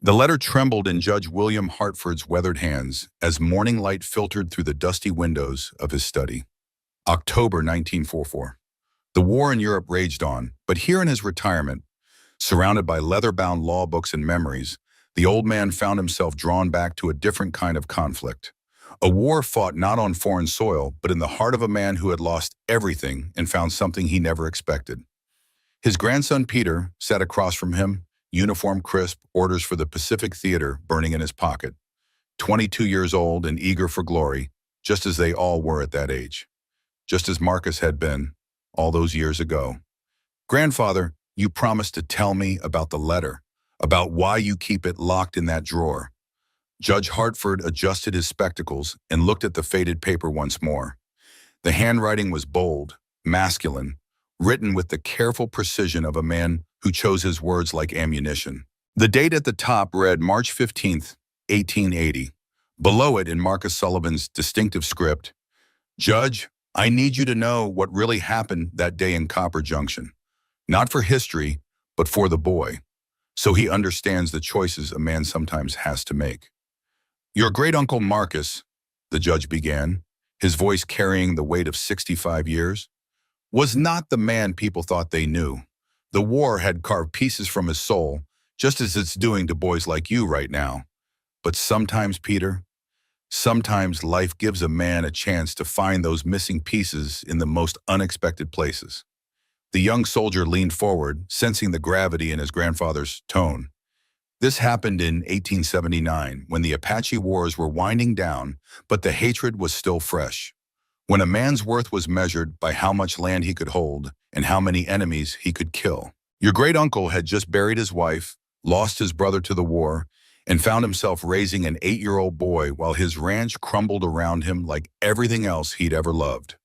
The letter trembled in Judge William Hartford's weathered hands as morning light filtered through the dusty windows of his study. October 1944. The war in Europe raged on, but here in his retirement, surrounded by leather-bound law books and memories, the old man found himself drawn back to a different kind of conflict. A war fought not on foreign soil, but in the heart of a man who had lost everything and found something he never expected. His grandson Peter sat across from him, uniform crisp, orders for the Pacific Theater burning in his pocket. 22 years old and eager for glory, just as they all were at that age. Just as Marcus had been, all those years ago. "Grandfather, you promised to tell me about the letter, about why you keep it locked in that drawer." Judge Hartford adjusted his spectacles and looked at the faded paper once more. The handwriting was bold, masculine, written with the careful precision of a man who chose his words like ammunition. The date at the top read March 15th, 1880. Below it, in Marcus Sullivan's distinctive script, "Judge, I need you to know what really happened that day in Copper Junction. Not for history, but for the boy, so he understands the choices a man sometimes has to make." "Your great-uncle Marcus," the judge began, his voice carrying the weight of 65 years, "was not the man people thought they knew. The war had carved pieces from his soul, just as it's doing to boys like you right now. But sometimes, Peter, sometimes life gives a man a chance to find those missing pieces in the most unexpected places." The young soldier leaned forward, sensing the gravity in his grandfather's tone. This happened in 1879, when the Apache wars were winding down, but the hatred was still fresh. When a man's worth was measured by how much land he could hold and how many enemies he could kill. Your great-uncle had just buried his wife, lost his brother to the war, and found himself raising an 8-year-old boy while his ranch crumbled around him like everything else he'd ever loved.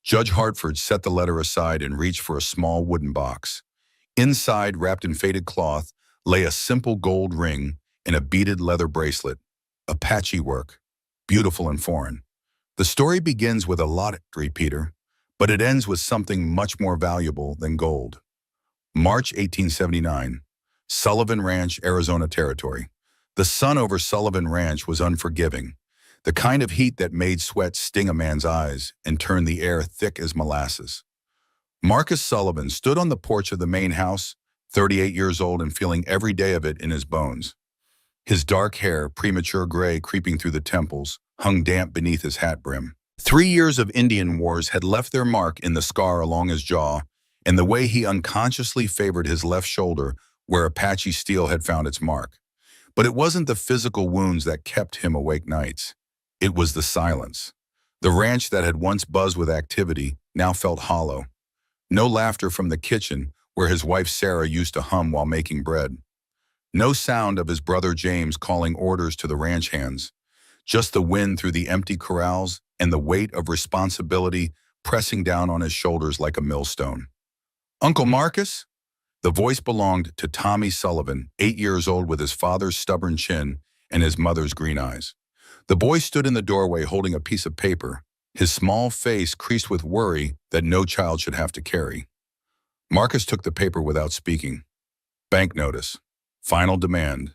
Judge Hartford set the letter aside and reached for a small wooden box. Inside, wrapped in faded cloth, lay a simple gold ring and a beaded leather bracelet. Apache work, beautiful and foreign. The story begins with a lottery, Peter, but it ends with something much more valuable than gold. March 1879, Sullivan Ranch, Arizona Territory. The sun over Sullivan Ranch was unforgiving, the kind of heat that made sweat sting a man's eyes and turned the air thick as molasses. Marcus Sullivan stood on the porch of the main house, 38 years old and feeling every day of it in his bones. His dark hair, premature gray creeping through the temples, hung damp beneath his hat brim. 3 years of Indian wars had left their mark in the scar along his jaw and the way he unconsciously favored his left shoulder where Apache steel had found its mark. But it wasn't the physical wounds that kept him awake nights. It was the silence. The ranch that had once buzzed with activity now felt hollow. No laughter from the kitchen where his wife Sarah used to hum while making bread. No sound of his brother James calling orders to the ranch hands. Just the wind through the empty corrals and the weight of responsibility pressing down on his shoulders like a millstone. "Uncle Marcus?" The voice belonged to Tommy Sullivan, 8 years old with his father's stubborn chin and his mother's green eyes. The boy stood in the doorway holding a piece of paper, his small face creased with worry that no child should have to carry. Marcus took the paper without speaking. Bank notice. Final demand.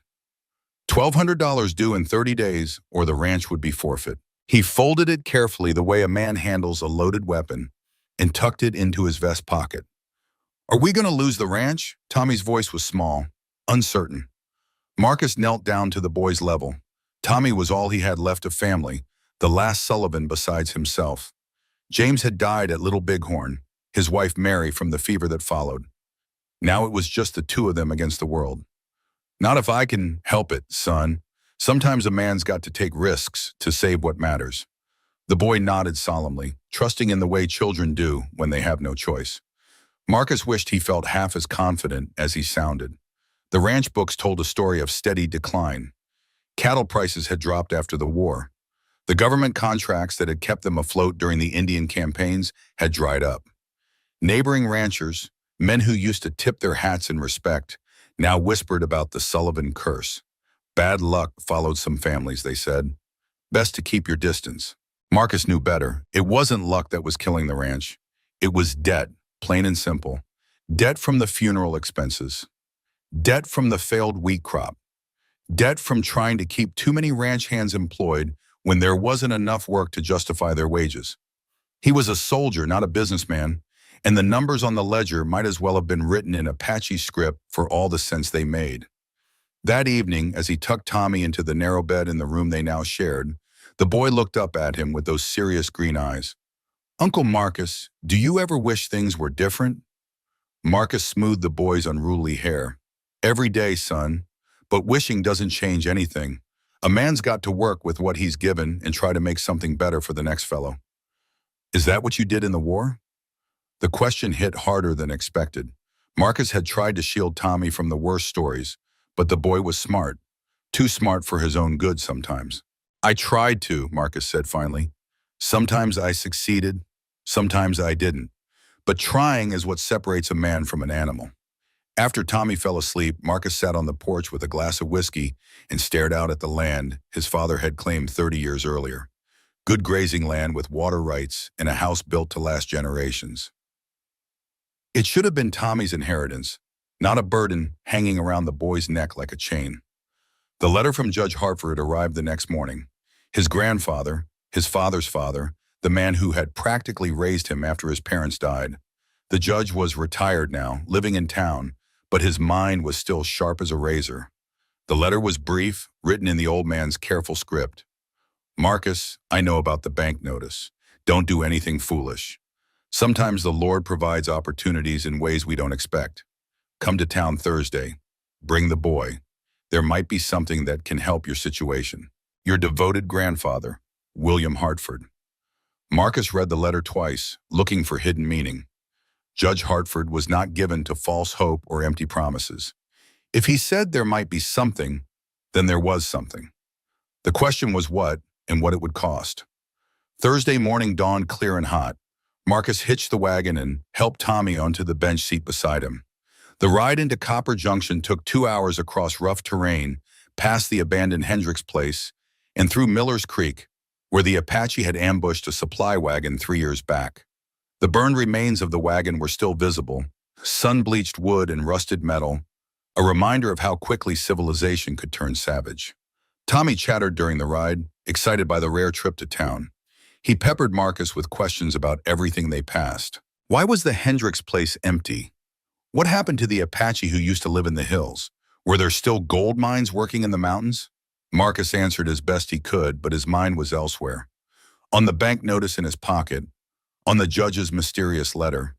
$1,200 due in 30 days or the ranch would be forfeit. He folded it carefully the way a man handles a loaded weapon and tucked it into his vest pocket. "Are we going to lose the ranch?" Tommy's voice was small, uncertain. Marcus knelt down to the boy's level. Tommy was all he had left of family, the last Sullivan besides himself. James had died at Little Bighorn, his wife Mary from the fever that followed. Now it was just the two of them against the world. "Not if I can help it, son. Sometimes a man's got to take risks to save what matters." The boy nodded solemnly, trusting in the way children do when they have no choice. Marcus wished he felt half as confident as he sounded. The ranch books told a story of steady decline. Cattle prices had dropped after the war. The government contracts that had kept them afloat during the Indian campaigns had dried up. Neighboring ranchers, men who used to tip their hats in respect, now whispered about the Sullivan curse. Bad luck followed some families, they said. Best to keep your distance. Marcus knew better. It wasn't luck that was killing the ranch. It was debt, plain and simple. Debt from the funeral expenses. Debt from the failed wheat crop. Debt from trying to keep too many ranch hands employed when there wasn't enough work to justify their wages. He was a soldier, not a businessman, and the numbers on the ledger might as well have been written in Apache script for all the sense they made. That evening, as he tucked Tommy into the narrow bed in the room they now shared, the boy looked up at him with those serious green eyes. "Uncle Marcus, do you ever wish things were different?" Marcus smoothed the boy's unruly hair. "Every day, son, but wishing doesn't change anything. A man's got to work with what he's given and try to make something better for the next fellow." "Is that what you did in the war?" The question hit harder than expected. Marcus had tried to shield Tommy from the worst stories, but the boy was smart. Too smart for his own good sometimes. "I tried to," Marcus said finally. "Sometimes I succeeded, sometimes I didn't. But trying is what separates a man from an animal." After Tommy fell asleep, Marcus sat on the porch with a glass of whiskey and stared out at the land his father had claimed 30 years earlier. Good grazing land with water rights and a house built to last generations. It should have been Tommy's inheritance, not a burden hanging around the boy's neck like a chain. The letter from Judge Hartford arrived the next morning. His grandfather, his father's father, the man who had practically raised him after his parents died. The judge was retired now, living in town, but his mind was still sharp as a razor. The letter was brief, written in the old man's careful script. "Marcus, I know about the bank notice. Don't do anything foolish. Sometimes the Lord provides opportunities in ways we don't expect. Come to town Thursday. Bring the boy. There might be something that can help your situation. Your devoted grandfather, William Hartford." Marcus read the letter twice, looking for hidden meaning. Judge Hartford was not given to false hope or empty promises. If he said there might be something, then there was something. The question was what and what it would cost. Thursday morning dawned clear and hot. Marcus hitched the wagon and helped Tommy onto the bench seat beside him. The ride into Copper Junction took 2 hours across rough terrain, past the abandoned Hendricks place, and through Miller's Creek, where the Apache had ambushed a supply wagon 3 years back. The burned remains of the wagon were still visible, sun-bleached wood and rusted metal, a reminder of how quickly civilization could turn savage. Tommy chattered during the ride, excited by the rare trip to town. He peppered Marcus with questions about everything they passed. Why was the Hendricks place empty? What happened to the Apache who used to live in the hills? Were there still gold mines working in the mountains? Marcus answered as best he could, but his mind was elsewhere. On the bank notice in his pocket, on the judge's mysterious letter,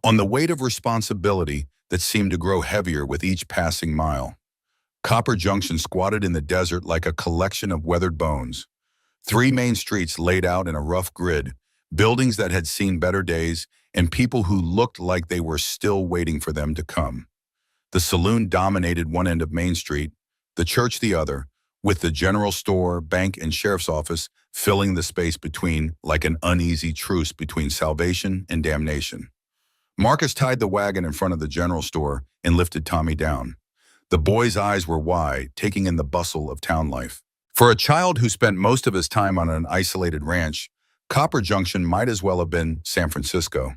on the weight of responsibility that seemed to grow heavier with each passing mile. Copper Junction squatted in the desert like a collection of weathered bones. 3 main streets laid out in a rough grid, buildings that had seen better days, and people who looked like they were still waiting for them to come. The saloon dominated one end of Main Street, the church the other, with the general store, bank, and sheriff's office filling the space between like an uneasy truce between salvation and damnation. Marcus tied the wagon in front of the general store and lifted Tommy down. The boy's eyes were wide, taking in the bustle of town life. For a child who spent most of his time on an isolated ranch, Copper Junction might as well have been San Francisco.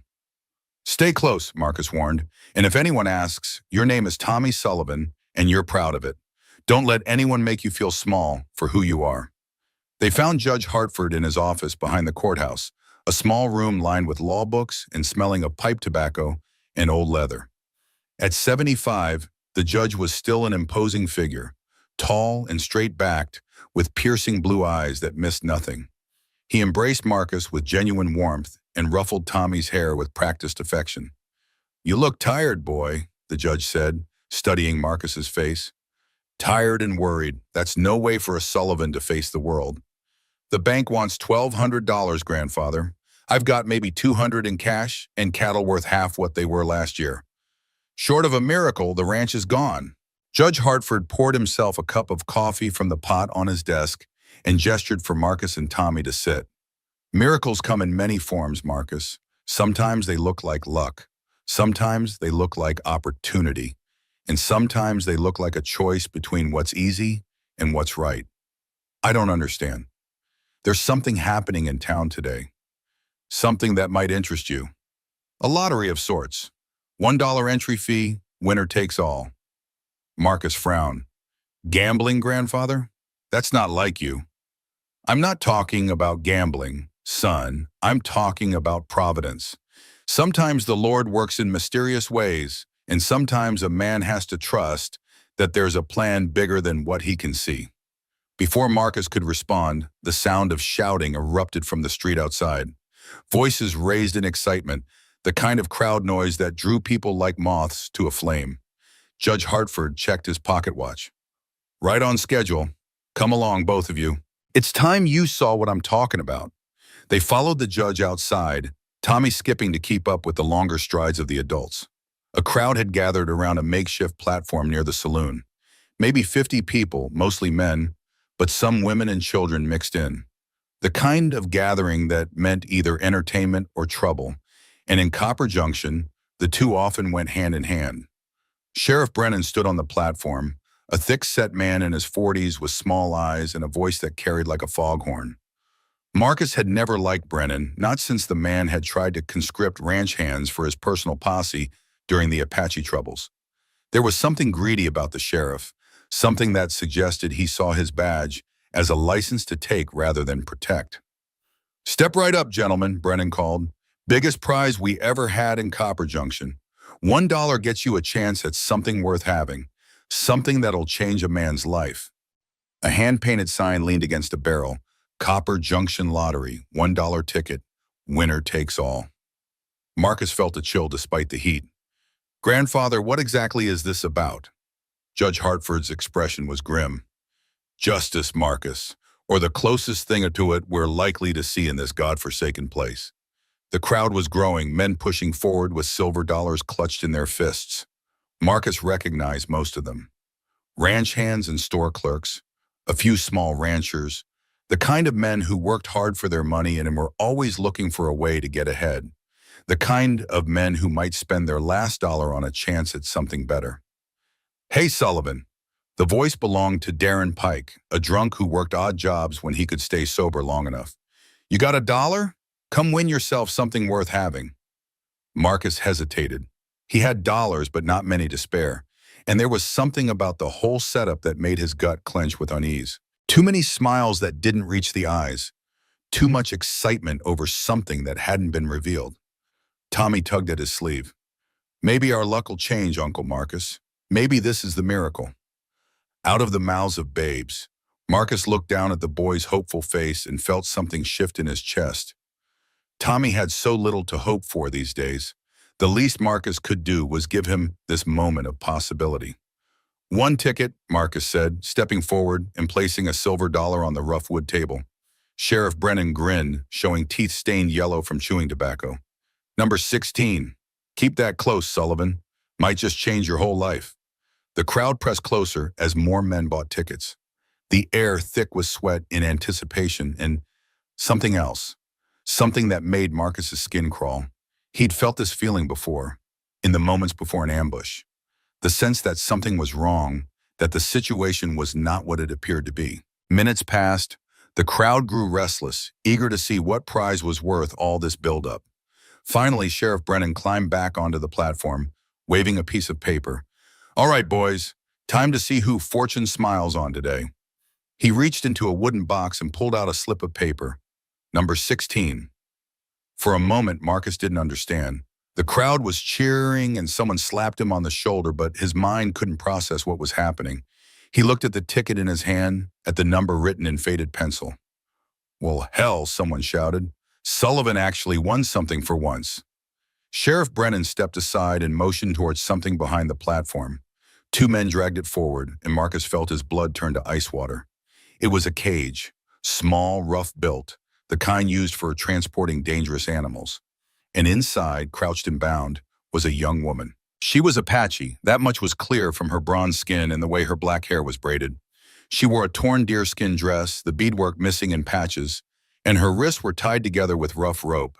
"Stay close," Marcus warned, "and if anyone asks, your name is Tommy Sullivan, and you're proud of it. Don't let anyone make you feel small for who you are." They found Judge Hartford in his office behind the courthouse, a small room lined with law books and smelling of pipe tobacco and old leather. At 75, the judge was still an imposing figure, tall and straight-backed, with piercing blue eyes that missed nothing. He embraced Marcus with genuine warmth and ruffled Tommy's hair with practiced affection. "You look tired, boy," the judge said, studying Marcus's face. "Tired and worried. That's no way for a Sullivan to face the world." "The bank wants $1,200, grandfather. I've got maybe $200 in cash and cattle worth half what they were last year. Short of a miracle, the ranch is gone." Judge Hartford poured himself a cup of coffee from the pot on his desk and gestured for Marcus and Tommy to sit. "Miracles come in many forms, Marcus. Sometimes they look like luck. Sometimes they look like opportunity. And sometimes they look like a choice between what's easy and what's right. I don't understand. There's something happening in town today. Something that might interest you. A lottery of sorts. $1 entry fee, winner takes all." Marcus frowned. Gambling, grandfather? That's not like you. I'm not talking about gambling, son. I'm talking about providence. Sometimes the Lord works in mysterious ways, and sometimes a man has to trust that there's a plan bigger than what he can see. Before Marcus could respond, the sound of shouting erupted from the street outside. Voices raised in excitement, the kind of crowd noise that drew people like moths to a flame. Judge Hartford checked his pocket watch. Right on schedule. Come along, both of you. It's time you saw what I'm talking about. They followed the judge outside, Tommy skipping to keep up with the longer strides of the adults. A crowd had gathered around a makeshift platform near the saloon. Maybe 50 people, mostly men, but some women and children mixed in. The kind of gathering that meant either entertainment or trouble. And in Copper Junction, the two often went hand in hand. Sheriff Brennan stood on the platform, a thick-set man in his 40s with small eyes and a voice that carried like a foghorn. Marcus had never liked Brennan, not since the man had tried to conscript ranch hands for his personal posse during the Apache troubles. There was something greedy about the sheriff, something that suggested he saw his badge as a license to take rather than protect. Step right up, gentlemen, Brennan called. Biggest prize we ever had in Copper Junction. $1 gets you a chance at something worth having, something that'll change a man's life. A hand-painted sign leaned against a barrel. Copper Junction Lottery, $1 ticket, winner takes all. Marcus felt a chill despite the heat. Grandfather, what exactly is this about? Judge Hartford's expression was grim. Justice, Marcus, or the closest thing to it we're likely to see in this godforsaken place. The crowd was growing, men pushing forward with silver dollars clutched in their fists. Marcus recognized most of them. Ranch hands and store clerks, a few small ranchers, the kind of men who worked hard for their money and were always looking for a way to get ahead. The kind of men who might spend their last dollar on a chance at something better. Hey, Sullivan. The voice belonged to Darren Pike, a drunk who worked odd jobs when he could stay sober long enough. You got $1? Come win yourself something worth having. Marcus hesitated. He had dollars, but not many to spare, and there was something about the whole setup that made his gut clench with unease. Too many smiles that didn't reach the eyes. Too much excitement over something that hadn't been revealed. Tommy tugged at his sleeve. Maybe our luck will change, Uncle Marcus. Maybe this is the miracle. Out of the mouths of babes, Marcus looked down at the boy's hopeful face and felt something shift in his chest. Tommy had so little to hope for these days. The least Marcus could do was give him this moment of possibility. One ticket, Marcus said, stepping forward and placing a silver dollar on the rough wood table. Sheriff Brennan grinned, showing teeth stained yellow from chewing tobacco. Number 16. Keep that close, Sullivan. Might just change your whole life. The crowd pressed closer as more men bought tickets. The air thick with sweat in anticipation and something else. Something that made Marcus's skin crawl. He'd felt this feeling before, in the moments before an ambush. The sense that something was wrong, that the situation was not what it appeared to be. Minutes passed. The crowd grew restless, eager to see what prize was worth all this buildup. Finally, Sheriff Brennan climbed back onto the platform, waving a piece of paper. All right, boys, time to see who fortune smiles on today. He reached into a wooden box and pulled out a slip of paper. Number 16. For a moment, Marcus didn't understand. The crowd was cheering and someone slapped him on the shoulder, but his mind couldn't process what was happening. He looked at the ticket in his hand, at the number written in faded pencil. Well, hell, someone shouted. Sullivan actually won something for once. Sheriff Brennan stepped aside and motioned towards something behind the platform. Two men dragged it forward, and Marcus felt his blood turn to ice water. It was a cage, small, rough-built, the kind used for transporting dangerous animals. And inside, crouched and bound, was a young woman. She was Apache, that much was clear from her bronze skin and the way her black hair was braided. She wore a torn deerskin dress, the beadwork missing in patches, and her wrists were tied together with rough rope.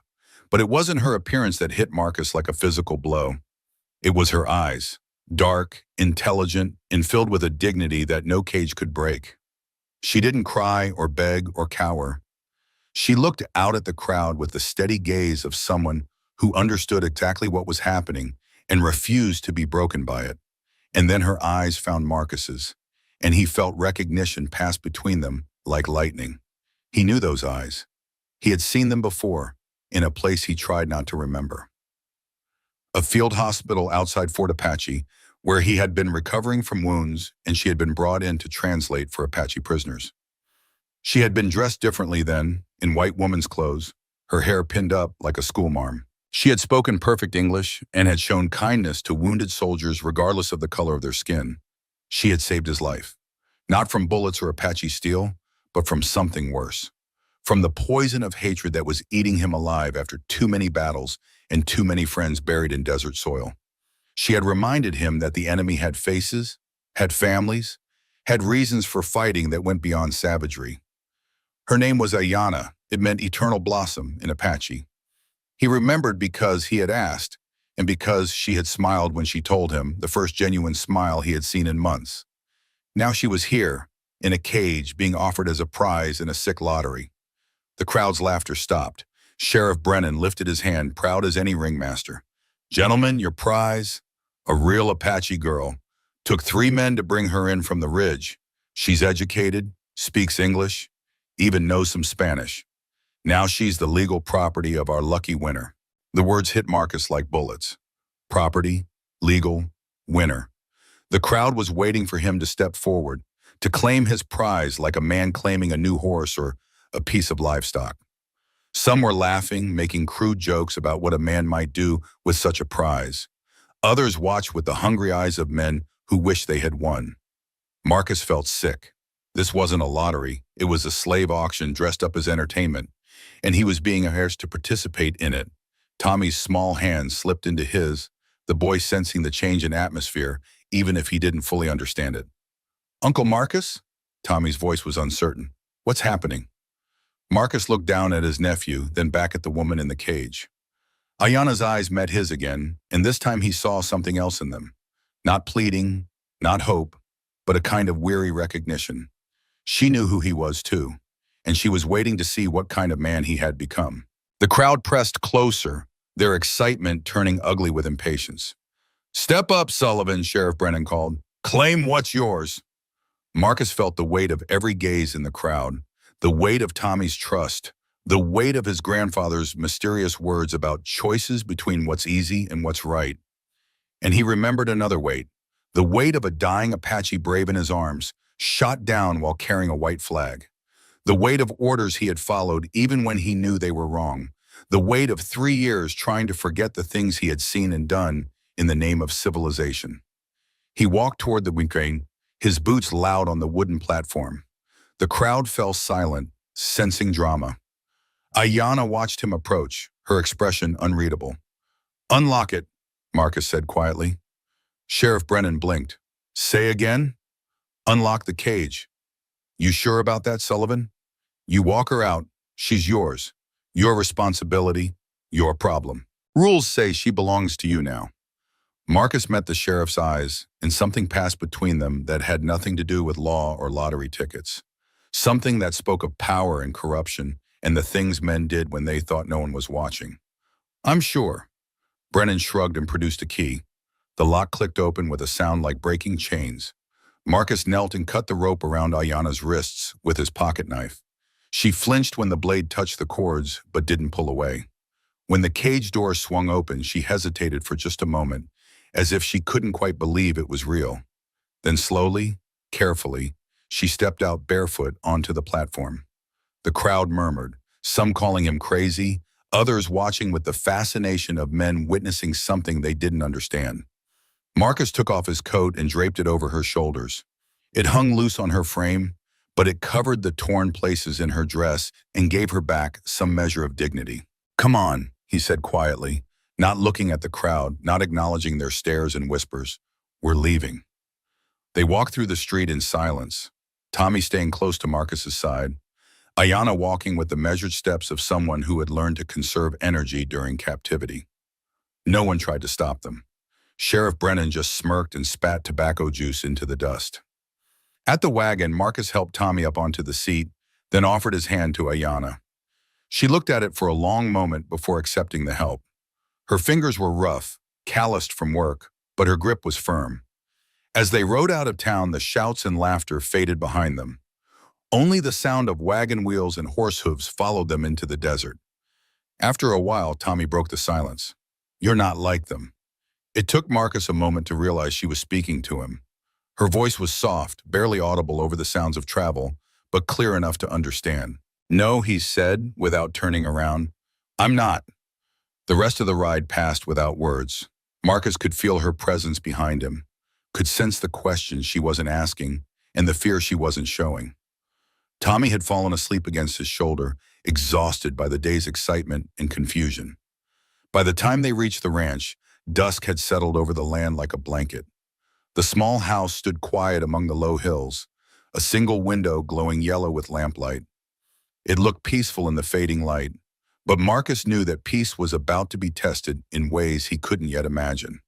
But it wasn't her appearance that hit Marcus like a physical blow. It was her eyes, dark, intelligent, and filled with a dignity that no cage could break. She didn't cry or beg or cower. She looked out at the crowd with the steady gaze of someone who understood exactly what was happening and refused to be broken by it. And then her eyes found Marcus's, and he felt recognition pass between them like lightning. He knew those eyes. He had seen them before, in a place he tried not to remember. A field hospital outside Fort Apache, where he had been recovering from wounds and she had been brought in to translate for Apache prisoners. She had been dressed differently then, in white woman's clothes, her hair pinned up like a schoolmarm. She had spoken perfect English and had shown kindness to wounded soldiers regardless of the color of their skin. She had saved his life, not from bullets or Apache steel, but from something worse. From the poison of hatred that was eating him alive after too many battles and too many friends buried in desert soil. She had reminded him that the enemy had faces, had families, had reasons for fighting that went beyond savagery. Her name was Ayana. It meant eternal blossom in Apache. He remembered because he had asked, and because she had smiled when she told him, the first genuine smile he had seen in months. Now she was here, in a cage, being offered as a prize in a sick lottery. The crowd's laughter stopped. Sheriff Brennan lifted his hand, proud as any ringmaster. "Gentlemen, your prize, a real Apache girl. Took 3 men to bring her in from the ridge. She's educated, speaks English, even knows some Spanish. Now she's the legal property of our lucky winner." The words hit Marcus like bullets. Property, legal, winner. The crowd was waiting for him to step forward, to claim his prize like a man claiming a new horse or a piece of livestock. Some were laughing, making crude jokes about what a man might do with such a prize. Others watched with the hungry eyes of men who wished they had won. Marcus felt sick. This wasn't a lottery. It was a slave auction dressed up as entertainment, and he was being asked to participate in it. Tommy's small hand slipped into his, the boy sensing the change in atmosphere, even if he didn't fully understand it. "Uncle Marcus?" Tommy's voice was uncertain. "What's happening?" Marcus looked down at his nephew, then back at the woman in the cage. Ayana's eyes met his again, and this time he saw something else in them. Not pleading, not hope, but a kind of weary recognition. She knew who he was too, and she was waiting to see what kind of man he had become. The crowd pressed closer, their excitement turning ugly with impatience. "Step up, Sullivan," Sheriff Brennan called. "Claim what's yours." Marcus felt the weight of every gaze in the crowd, the weight of Tommy's trust, the weight of his grandfather's mysterious words about choices between what's easy and what's right. And he remembered another weight, the weight of a dying Apache brave in his arms, shot down while carrying a white flag. The weight of orders he had followed even when he knew they were wrong. The weight of 3 years trying to forget the things he had seen and done in the name of civilization. He walked toward the train, his boots loud on the wooden platform. The crowd fell silent, sensing drama. Ayana watched him approach, her expression unreadable. "Unlock it," Marcus said quietly. Sheriff Brennan blinked. "Say again?" "Unlock the cage." "You sure about that, Sullivan? You walk her out. She's yours. Your responsibility, your problem. Rules say she belongs to you now." Marcus met the sheriff's eyes, and something passed between them that had nothing to do with law or lottery tickets. Something that spoke of power and corruption and the things men did when they thought no one was watching. "I'm sure." Brennan shrugged and produced a key. The lock clicked open with a sound like breaking chains. Marcus knelt and cut the rope around Ayana's wrists with his pocket knife. She flinched when the blade touched the cords, but didn't pull away. When the cage door swung open, she hesitated for just a moment, as if she couldn't quite believe it was real. Then slowly, carefully, she stepped out barefoot onto the platform. The crowd murmured, some calling him crazy, others watching with the fascination of men witnessing something they didn't understand. Marcus took off his coat and draped it over her shoulders. It hung loose on her frame, but it covered the torn places in her dress and gave her back some measure of dignity. "Come on," he said quietly, not looking at the crowd, not acknowledging their stares and whispers. "We're leaving." They walked through the street in silence, Tommy staying close to Marcus's side, Ayana walking with the measured steps of someone who had learned to conserve energy during captivity. No one tried to stop them. Sheriff Brennan just smirked and spat tobacco juice into the dust. At the wagon, Marcus helped Tommy up onto the seat, then offered his hand to Ayana. She looked at it for a long moment before accepting the help. Her fingers were rough, calloused from work, but her grip was firm. As they rode out of town, the shouts and laughter faded behind them. Only the sound of wagon wheels and horse hooves followed them into the desert. After a while, Tommy broke the silence. "You're not like them." It took Marcus a moment to realize she was speaking to him. Her voice was soft, barely audible over the sounds of travel, but clear enough to understand. "No," he said, without turning around. "I'm not." The rest of the ride passed without words. Marcus could feel her presence behind him, could sense the questions she wasn't asking and the fear she wasn't showing. Tommy had fallen asleep against his shoulder, exhausted by the day's excitement and confusion. By the time they reached the ranch, dusk had settled over the land like a blanket. The small house stood quiet among the low hills, a single window glowing yellow with lamplight. It looked peaceful in the fading light, but Marcus knew that peace was about to be tested in ways he couldn't yet imagine.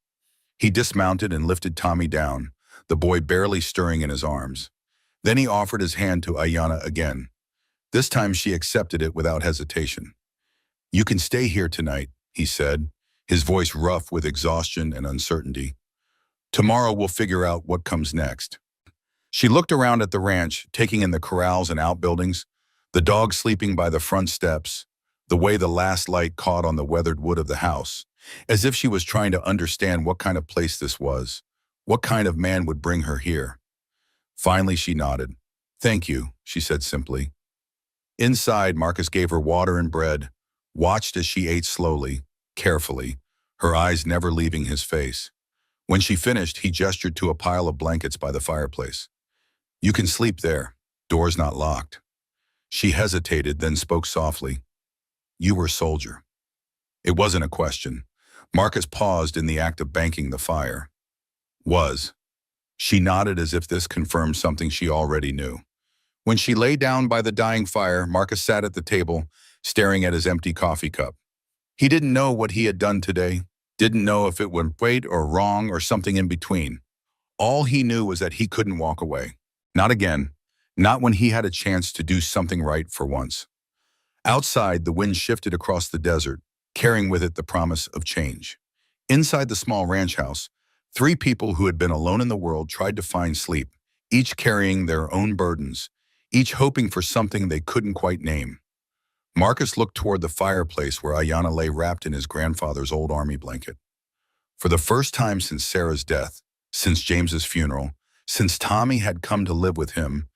He dismounted and lifted Tommy down, the boy barely stirring in his arms. Then he offered his hand to Ayanna again. This time she accepted it without hesitation. "You can stay here tonight," he said, his voice rough with exhaustion and uncertainty. "Tomorrow we'll figure out what comes next." She looked around at the ranch, taking in the corrals and outbuildings, the dog sleeping by the front steps, the way the last light caught on the weathered wood of the house, as if she was trying to understand what kind of place this was, what kind of man would bring her here. Finally, she nodded. "Thank you," she said simply. Inside, Marcus gave her water and bread, watched as she ate slowly, carefully, her eyes never leaving his face. When she finished, he gestured to a pile of blankets by the fireplace. "You can sleep there. Door's not locked." She hesitated, then spoke softly. "You were a soldier." It wasn't a question. Marcus paused in the act of banking the fire. "Was." She nodded as if this confirmed something she already knew. When she lay down by the dying fire, Marcus sat at the table, staring at his empty coffee cup. He didn't know what he had done today, didn't know if it went right or wrong or something in between. All he knew was that he couldn't walk away. Not again. Not when he had a chance to do something right for once. Outside, the wind shifted across the desert, carrying with it the promise of change. Inside the small ranch house, 3 people who had been alone in the world tried to find sleep, each carrying their own burdens, each hoping for something they couldn't quite name. Marcus looked toward the fireplace where Ayanna lay wrapped in his grandfather's old army blanket. For the first time since Sarah's death, since James's funeral, since Tommy had come to live with him,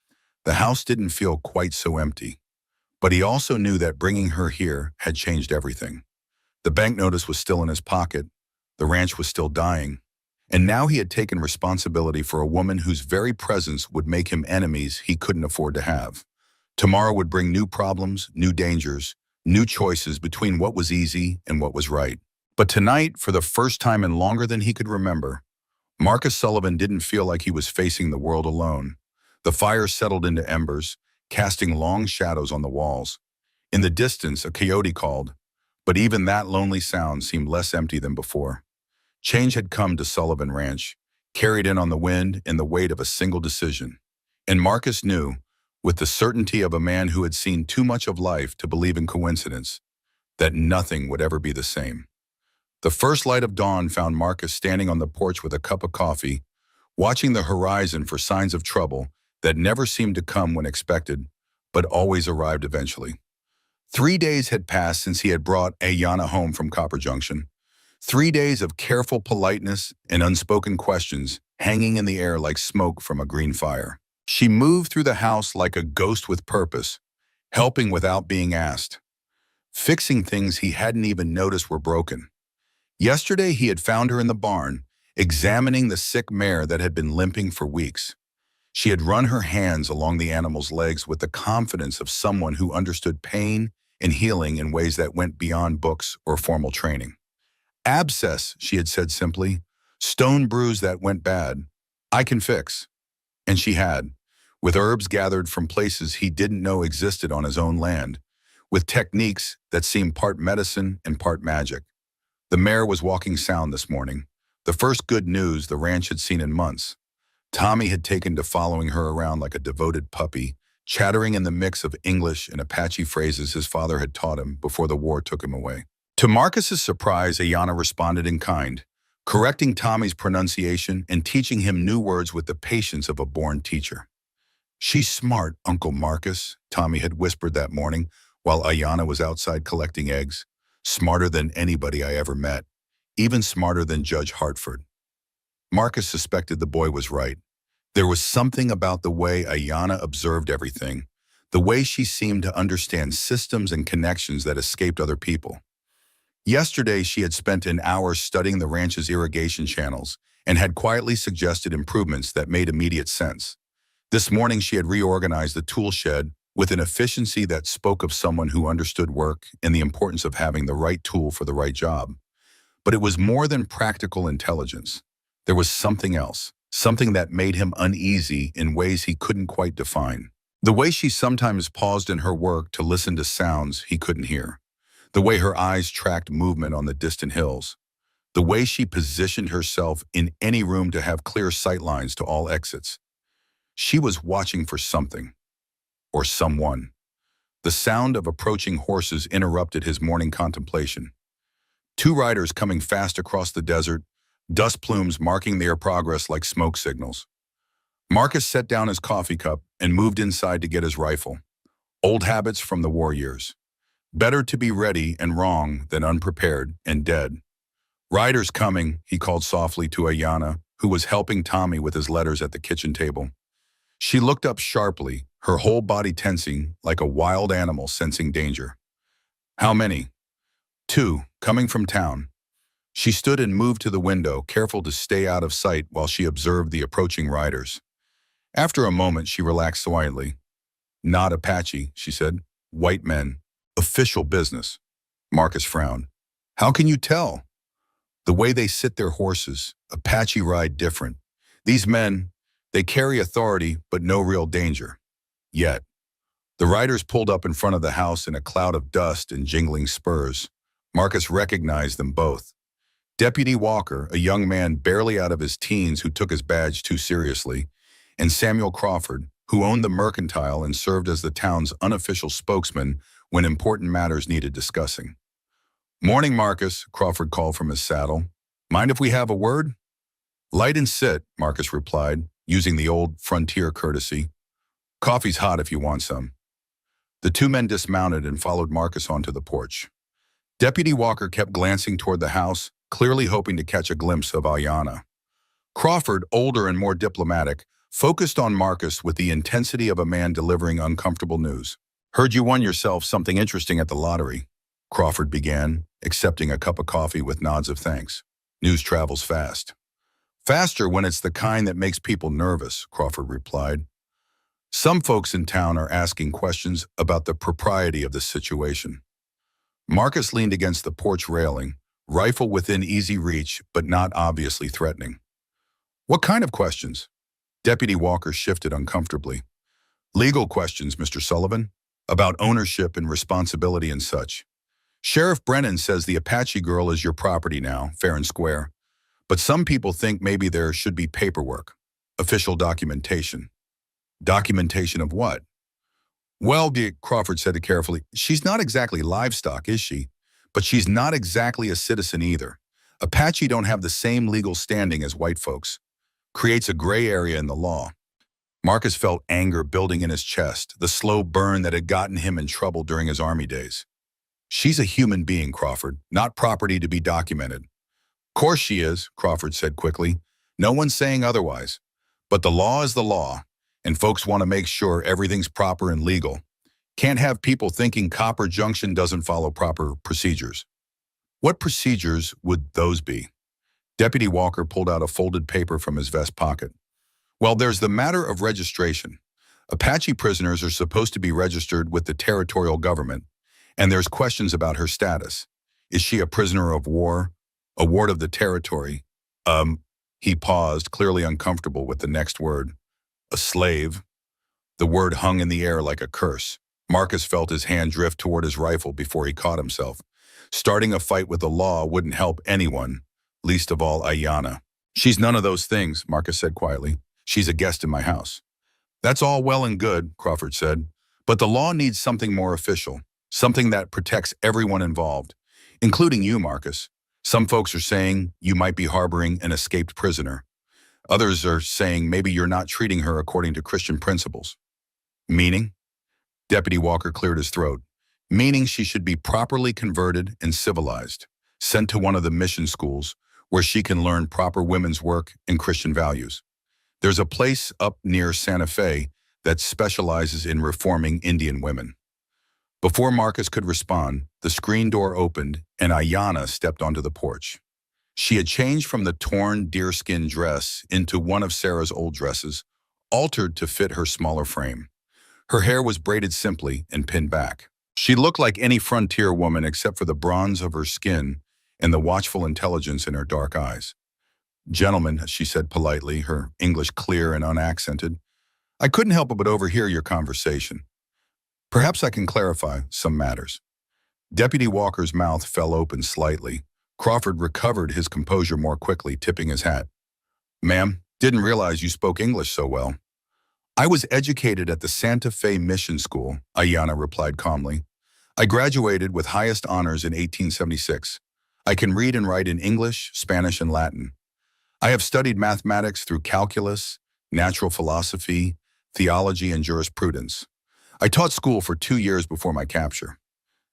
the house didn't feel quite so empty. But he also knew that bringing her here had changed everything. The bank notice was still in his pocket, the ranch was still dying, and now he had taken responsibility for a woman whose very presence would make him enemies he couldn't afford to have. Tomorrow would bring new problems, new dangers, new choices between what was easy and what was right. But tonight, for the first time in longer than he could remember, Marcus Sullivan didn't feel like he was facing the world alone. The fire settled into embers, casting long shadows on the walls. In the distance, a coyote called, but even that lonely sound seemed less empty than before. Change had come to Sullivan Ranch, carried in on the wind and the weight of a single decision. And Marcus knew, with the certainty of a man who had seen too much of life to believe in coincidence, that nothing would ever be the same. The first light of dawn found Marcus standing on the porch with a cup of coffee, watching the horizon for signs of trouble that never seemed to come when expected, but always arrived eventually. 3 days had passed since he had brought Ayanna home from Copper Junction. 3 days of careful politeness and unspoken questions hanging in the air like smoke from a green fire. She moved through the house like a ghost with purpose, helping without being asked, fixing things he hadn't even noticed were broken. Yesterday he had found her in the barn, examining the sick mare that had been limping for weeks. She had run her hands along the animal's legs with the confidence of someone who understood pain and healing in ways that went beyond books or formal training. "Abscess," she had said simply. "Stone bruise that went bad. I can fix." And she had, with herbs gathered from places he didn't know existed on his own land, with techniques that seemed part medicine and part magic. The mare was walking sound this morning, the first good news the ranch had seen in months. Tommy had taken to following her around like a devoted puppy, chattering in the mix of English and Apache phrases his father had taught him before the war took him away. To Marcus's surprise, Ayanna responded in kind, correcting Tommy's pronunciation and teaching him new words with the patience of a born teacher. "She's smart, Uncle Marcus," Tommy had whispered that morning while Ayanna was outside collecting eggs. "Smarter than anybody I ever met, even smarter than Judge Hartford." Marcus suspected the boy was right. There was something about the way Ayanna observed everything, the way she seemed to understand systems and connections that escaped other people. Yesterday, she had spent an hour studying the ranch's irrigation channels and had quietly suggested improvements that made immediate sense. This morning, she had reorganized the tool shed with an efficiency that spoke of someone who understood work and the importance of having the right tool for the right job. But it was more than practical intelligence. There was something else, something that made him uneasy in ways he couldn't quite define. The way she sometimes paused in her work to listen to sounds he couldn't hear. The way her eyes tracked movement on the distant hills. The way she positioned herself in any room to have clear sight lines to all exits. She was watching for something. Or someone. The sound of approaching horses interrupted his morning contemplation. Two riders coming fast across the desert, dust plumes marking their progress like smoke signals. Marcus set down his coffee cup and moved inside to get his rifle. Old habits from the war years. Better to be ready and wrong than unprepared and dead. "Riders coming," he called softly to Ayanna, who was helping Tommy with his letters at the kitchen table. She looked up sharply, her whole body tensing like a wild animal sensing danger. "How many?" "Two, coming from town." She stood and moved to the window, careful to stay out of sight while she observed the approaching riders. After a moment, she relaxed slightly. "Not Apache," she said. "White men. Official business." Marcus frowned. "How can you tell?" "The way they sit their horses. Apache ride different. These men, they carry authority but no real danger. Yet." The riders pulled up in front of the house in a cloud of dust and jingling spurs. Marcus recognized them both. Deputy Walker, a young man barely out of his teens who took his badge too seriously, and Samuel Crawford, who owned the mercantile and served as the town's unofficial spokesman when important matters needed discussing. "Morning, Marcus," Crawford called from his saddle. "Mind if we have a word?" "Light and sit," Marcus replied, using the old frontier courtesy. "Coffee's hot if you want some." The two men dismounted and followed Marcus onto the porch. Deputy Walker kept glancing toward the house, clearly hoping to catch a glimpse of Ayanna. Crawford, older and more diplomatic, focused on Marcus with the intensity of a man delivering uncomfortable news. "Heard you won yourself something interesting at the lottery," Crawford began, accepting a cup of coffee with nods of thanks. "News travels fast." "Faster when it's the kind that makes people nervous," Crawford replied. "Some folks in town are asking questions about the propriety of the situation." Marcus leaned against the porch railing, rifle within easy reach but not obviously threatening. "What kind of questions?" Deputy Walker shifted uncomfortably. "Legal questions, Mr. Sullivan, about ownership and responsibility and such. Sheriff Brennan says the Apache girl is your property now, fair and square. But some people think maybe there should be paperwork, official documentation." "Documentation of what?" "Well," Crawford said it carefully, "she's not exactly livestock, is she? But she's not exactly a citizen either. Apache don't have the same legal standing as white folks. Creates a gray area in the law." Marcus felt anger building in his chest, the slow burn that had gotten him in trouble during his army days. "She's a human being, Crawford, not property to be documented." "Course she is," Crawford said quickly. "No one's saying otherwise. But the law is the law, and folks want to make sure everything's proper and legal. Can't have people thinking Copper Junction doesn't follow proper procedures." "What procedures would those be?" Deputy Walker pulled out a folded paper from his vest pocket. "Well, there's the matter of registration. Apache prisoners are supposed to be registered with the territorial government, and there's questions about her status. Is she a prisoner of war? A ward of the territory? He paused, clearly uncomfortable with the next word. "A slave?" The word hung in the air like a curse. Marcus felt his hand drift toward his rifle before he caught himself. Starting a fight with the law wouldn't help anyone, least of all Ayanna. "She's none of those things," Marcus said quietly. "She's a guest in my house." "That's all well and good," Crawford said. "But the law needs something more official, something that protects everyone involved, including you, Marcus. Some folks are saying you might be harboring an escaped prisoner. Others are saying maybe you're not treating her according to Christian principles. Meaning? Deputy Walker cleared his throat. Meaning she should be properly converted and civilized, sent to one of the mission schools where she can learn proper women's work and Christian values. There's a place up near Santa Fe that specializes in reforming Indian women. Before Marcus could respond, the screen door opened and Ayanna stepped onto the porch. She had changed from the torn deerskin dress into one of Sarah's old dresses, altered to fit her smaller frame. Her hair was braided simply and pinned back. She looked like any frontier woman except for the bronze of her skin and the watchful intelligence in her dark eyes. "Gentlemen," she said politely, her English clear and unaccented, "I couldn't help but overhear your conversation. Perhaps I can clarify some matters." Deputy Walker's mouth fell open slightly. Crawford recovered his composure more quickly, tipping his hat. "Ma'am, didn't realize you spoke English so well." "I was educated at the Santa Fe Mission School," Ayanna replied calmly. "I graduated with highest honors in 1876. I can read and write in English, Spanish, and Latin. I have studied mathematics through calculus, natural philosophy, theology, and jurisprudence. I taught school for 2 years before my capture."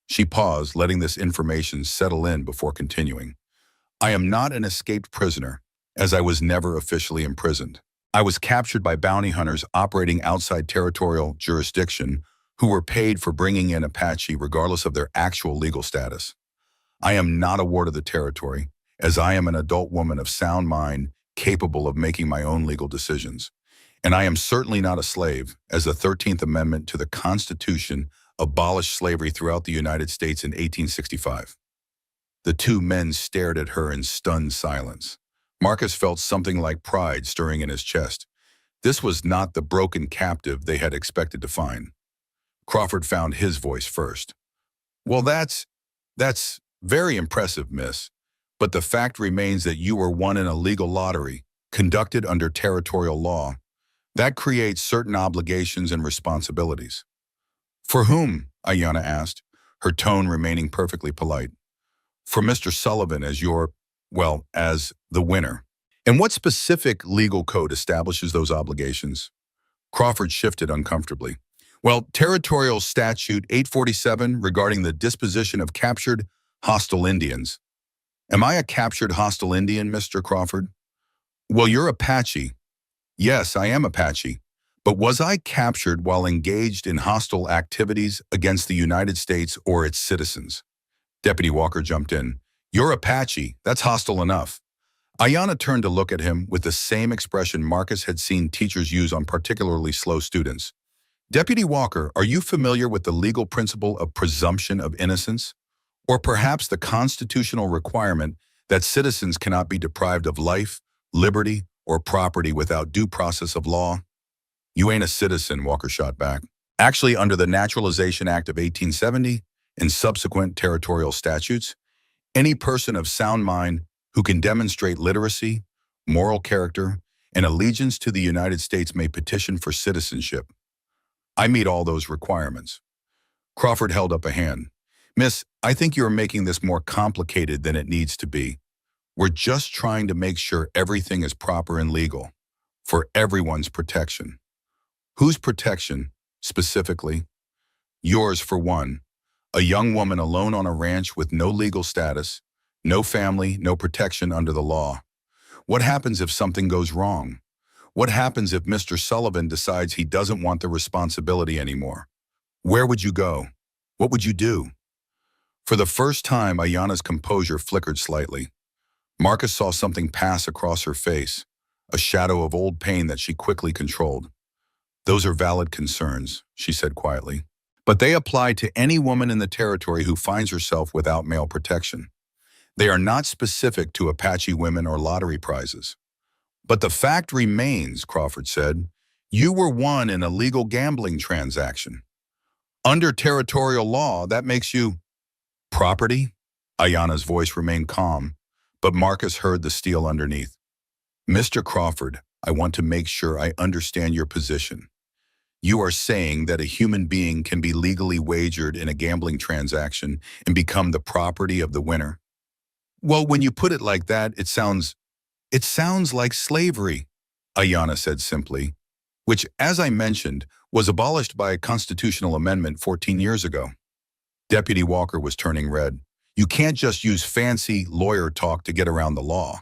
She paused, letting this information settle in before continuing. "I am not an escaped prisoner, as I was never officially imprisoned. I was captured by bounty hunters operating outside territorial jurisdiction who were paid for bringing in Apache regardless of their actual legal status. I am not a ward of the territory, as I am an adult woman of sound mind capable of making my own legal decisions. And I am certainly not a slave, as the 13th Amendment to the Constitution abolished slavery throughout the United States in 1865. The two men stared at her in stunned silence. Marcus felt something like pride stirring in his chest. This was not the broken captive they had expected to find. Crawford found his voice first. "Well, that's very impressive, miss. But the fact remains that you were won in a legal lottery, conducted under territorial law. That creates certain obligations and responsibilities." "For whom?" Ayanna asked, her tone remaining perfectly polite. "For Mr. Sullivan as as the winner." "And what specific legal code establishes those obligations?" Crawford shifted uncomfortably. "Well, Territorial Statute 847 regarding the disposition of captured hostile Indians." "Am I a captured hostile Indian, Mr. Crawford?" "Well, you're Apache." "Yes, I am Apache. But was I captured while engaged in hostile activities against the United States or its citizens?" Deputy Walker jumped in. "You're Apache. That's hostile enough." Ayanna turned to look at him with the same expression Marcus had seen teachers use on particularly slow students. "Deputy Walker, are you familiar with the legal principle of presumption of innocence? Or perhaps the constitutional requirement that citizens cannot be deprived of life, liberty, or property without due process of law?" "You ain't a citizen," Walker shot back. "Actually, under the Naturalization Act of 1870 and subsequent territorial statutes, any person of sound mind who can demonstrate literacy, moral character, and allegiance to the United States may petition for citizenship. I meet all those requirements." Crawford held up a hand. "Miss, I think you are making this more complicated than it needs to be. We're just trying to make sure everything is proper and legal, for everyone's protection." "Whose protection, specifically?" "Yours, for one. A young woman alone on a ranch with no legal status, no family, no protection under the law. What happens if something goes wrong? What happens if Mr. Sullivan decides he doesn't want the responsibility anymore? Where would you go? What would you do?" For the first time, Ayanna's composure flickered slightly. Marcus saw something pass across her face, a shadow of old pain that she quickly controlled. "Those are valid concerns," she said quietly. "But they apply to any woman in the territory who finds herself without male protection. They are not specific to Apache women or lottery prizes." "But the fact remains," Crawford said, "you were won in a legal gambling transaction. Under territorial law, that makes you property." Ayanna's voice remained calm, but Marcus heard the steel underneath. "Mr. Crawford, I want to make sure I understand your position. You are saying that a human being can be legally wagered in a gambling transaction and become the property of the winner?" Well, when you put it like that, it sounds like slavery, Ayana said simply, which, as I mentioned, was abolished by a constitutional amendment 14 years ago. Deputy Walker was turning red. You can't just use fancy lawyer talk to get around the law.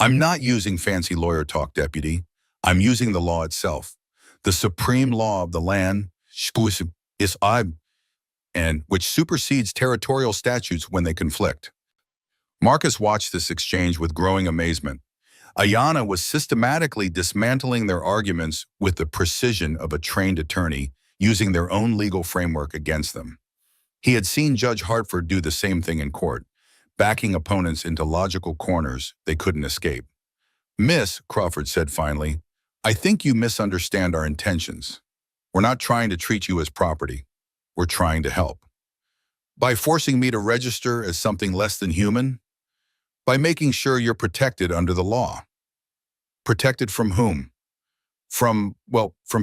I'm not using fancy lawyer talk, Deputy. I'm using the law itself. The supreme law of the land is I, and which supersedes territorial statutes when they conflict. Marcus watched this exchange with growing amazement. Ayana was systematically dismantling their arguments with the precision of a trained attorney, using their own legal framework against them. He had seen Judge Hartford do the same thing in court, backing opponents into logical corners they couldn't escape. Miss, Crawford said finally, I think you misunderstand our intentions. We're not trying to treat you as property. We're trying to help. By forcing me to register as something less than human? By making sure you're protected under the law. Protected from whom? From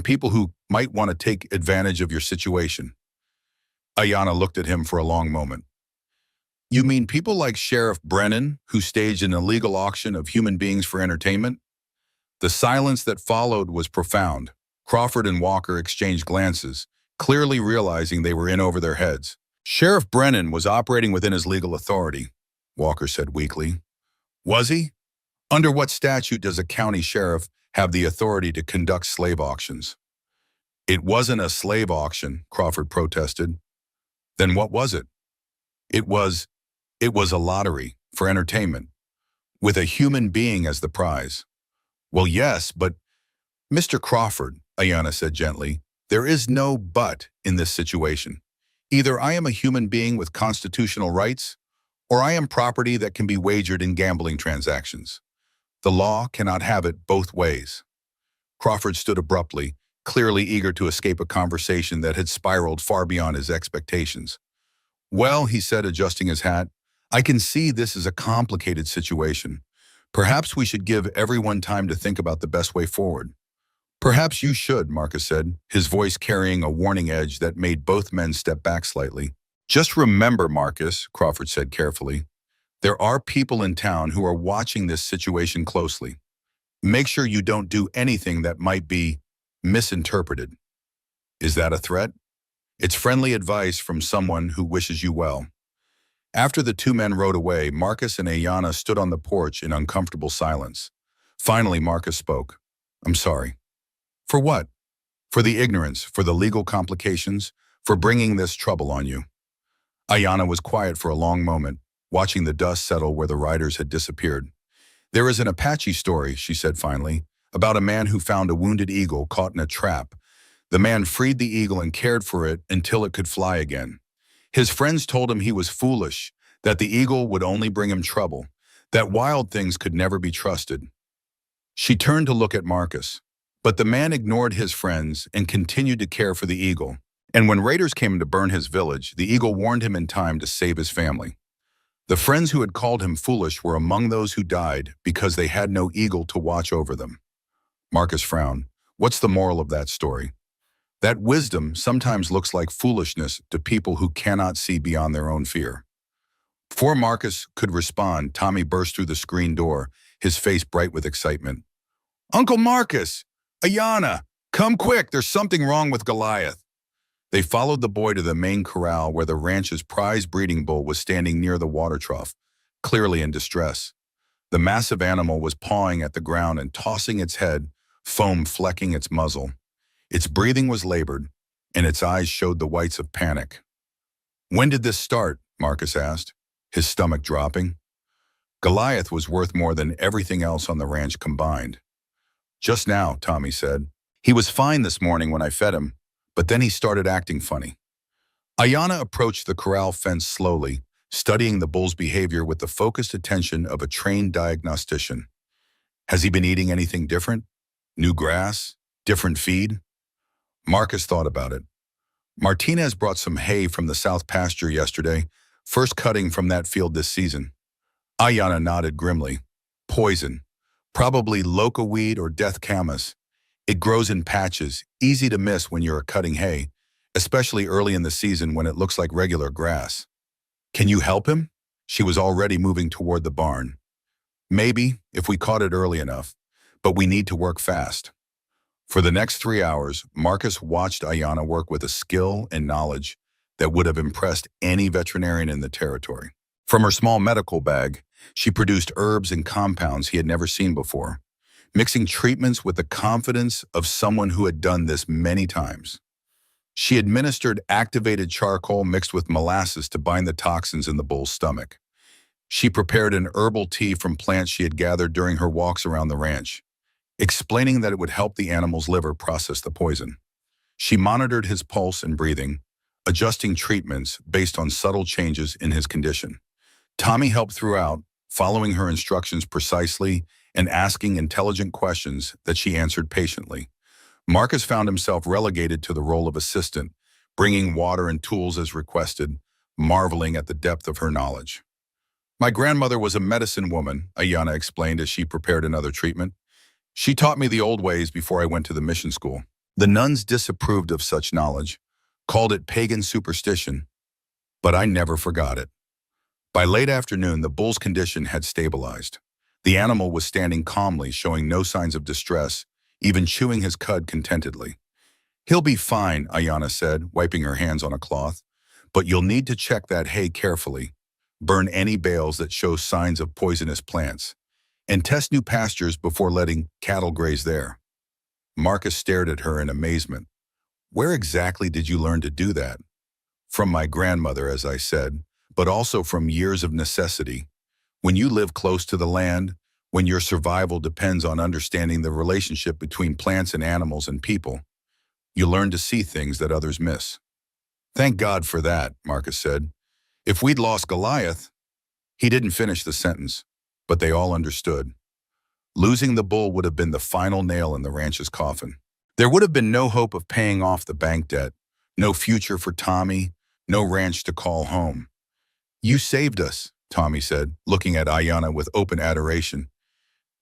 people who might want to take advantage of your situation. Ayana looked at him for a long moment. You mean people like Sheriff Brennan, who staged an illegal auction of human beings for entertainment? The silence that followed was profound. Crawford and Walker exchanged glances, clearly realizing they were in over their heads. Sheriff Brennan was operating within his legal authority, Walker said weakly. Was he? Under what statute does a county sheriff have the authority to conduct slave auctions? It wasn't a slave auction, Crawford protested. Then what was it? It was a lottery for entertainment, with a human being as the prize. Well, yes, but Mr. Crawford, Ayana said gently, there is no but in this situation. Either I am a human being with constitutional rights, or I am property that can be wagered in gambling transactions. The law cannot have it both ways. Crawford stood abruptly, clearly eager to escape a conversation that had spiraled far beyond his expectations. Well, he said, adjusting his hat, I can see this is a complicated situation. Perhaps we should give everyone time to think about the best way forward. Perhaps you should, Marcus said, his voice carrying a warning edge that made both men step back slightly. Just remember, Marcus, Crawford said carefully, there are people in town who are watching this situation closely. Make sure you don't do anything that might be misinterpreted. Is that a threat? It's friendly advice from someone who wishes you well. After the two men rode away, Marcus and Ayana stood on the porch in uncomfortable silence. Finally, Marcus spoke. I'm sorry. For what? For the ignorance, for the legal complications, for bringing this trouble on you. Ayana was quiet for a long moment, watching the dust settle where the riders had disappeared. There is an Apache story, she said finally, about a man who found a wounded eagle caught in a trap. The man freed the eagle and cared for it until it could fly again. His friends told him he was foolish, that the eagle would only bring him trouble, that wild things could never be trusted. She turned to look at Marcus, but the man ignored his friends and continued to care for the eagle. And when raiders came to burn his village, the eagle warned him in time to save his family. The friends who had called him foolish were among those who died because they had no eagle to watch over them. Marcus frowned. What's the moral of that story? That wisdom sometimes looks like foolishness to people who cannot see beyond their own fear. Before Marcus could respond, Tommy burst through the screen door, his face bright with excitement. Uncle Marcus! Ayana! Come quick, there's something wrong with Goliath. They followed the boy to the main corral where the ranch's prize breeding bull was standing near the water trough, clearly in distress. The massive animal was pawing at the ground and tossing its head, foam flecking its muzzle. Its breathing was labored, and its eyes showed the whites of panic. When did this start? Marcus asked, his stomach dropping. Goliath was worth more than everything else on the ranch combined. Just now, Tommy said. He was fine this morning when I fed him, but then he started acting funny. Ayana approached the corral fence slowly, studying the bull's behavior with the focused attention of a trained diagnostician. Has he been eating anything different? New grass? Different feed? Marcus thought about it. Martinez brought some hay from the south pasture yesterday, first cutting from that field this season. Ayana nodded grimly. Poison. Probably loco weed or death camas. It grows in patches, easy to miss when you're cutting hay, especially early in the season when it looks like regular grass. Can you help him? She was already moving toward the barn. Maybe, if we caught it early enough, but we need to work fast. For the next 3 hours, Marcus watched Ayanna work with a skill and knowledge that would have impressed any veterinarian in the territory. From her small medical bag, she produced herbs and compounds he had never seen before, mixing treatments with the confidence of someone who had done this many times. She administered activated charcoal mixed with molasses to bind the toxins in the bull's stomach. She prepared an herbal tea from plants she had gathered during her walks around the ranch, explaining that it would help the animal's liver process the poison. She monitored his pulse and breathing, adjusting treatments based on subtle changes in his condition. Tommy helped throughout, following her instructions precisely and asking intelligent questions that she answered patiently. Marcus found himself relegated to the role of assistant, bringing water and tools as requested, marveling at the depth of her knowledge. My grandmother was a medicine woman, Ayanna explained as she prepared another treatment. She taught me the old ways before I went to the mission school. The nuns disapproved of such knowledge, called it pagan superstition, but I never forgot it. By late afternoon, the bull's condition had stabilized. The animal was standing calmly, showing no signs of distress, even chewing his cud contentedly. "He'll be fine," Ayanna said, wiping her hands on a cloth. "But you'll need to check that hay carefully, burn any bales that show signs of poisonous plants, and test new pastures before letting cattle graze there." Marcus stared at her in amazement. "Where exactly did you learn to do that?" "From my grandmother," as I said, "but also from years of necessity. When you live close to the land, when your survival depends on understanding the relationship between plants and animals and people, you learn to see things that others miss." "Thank God for that," Marcus said. "If we'd lost Goliath—" He didn't finish the sentence, but they all understood. Losing the bull would have been the final nail in the ranch's coffin. There would have been no hope of paying off the bank debt, no future for Tommy, no ranch to call home. "You saved us," Tommy said, looking at Ayanna with open adoration.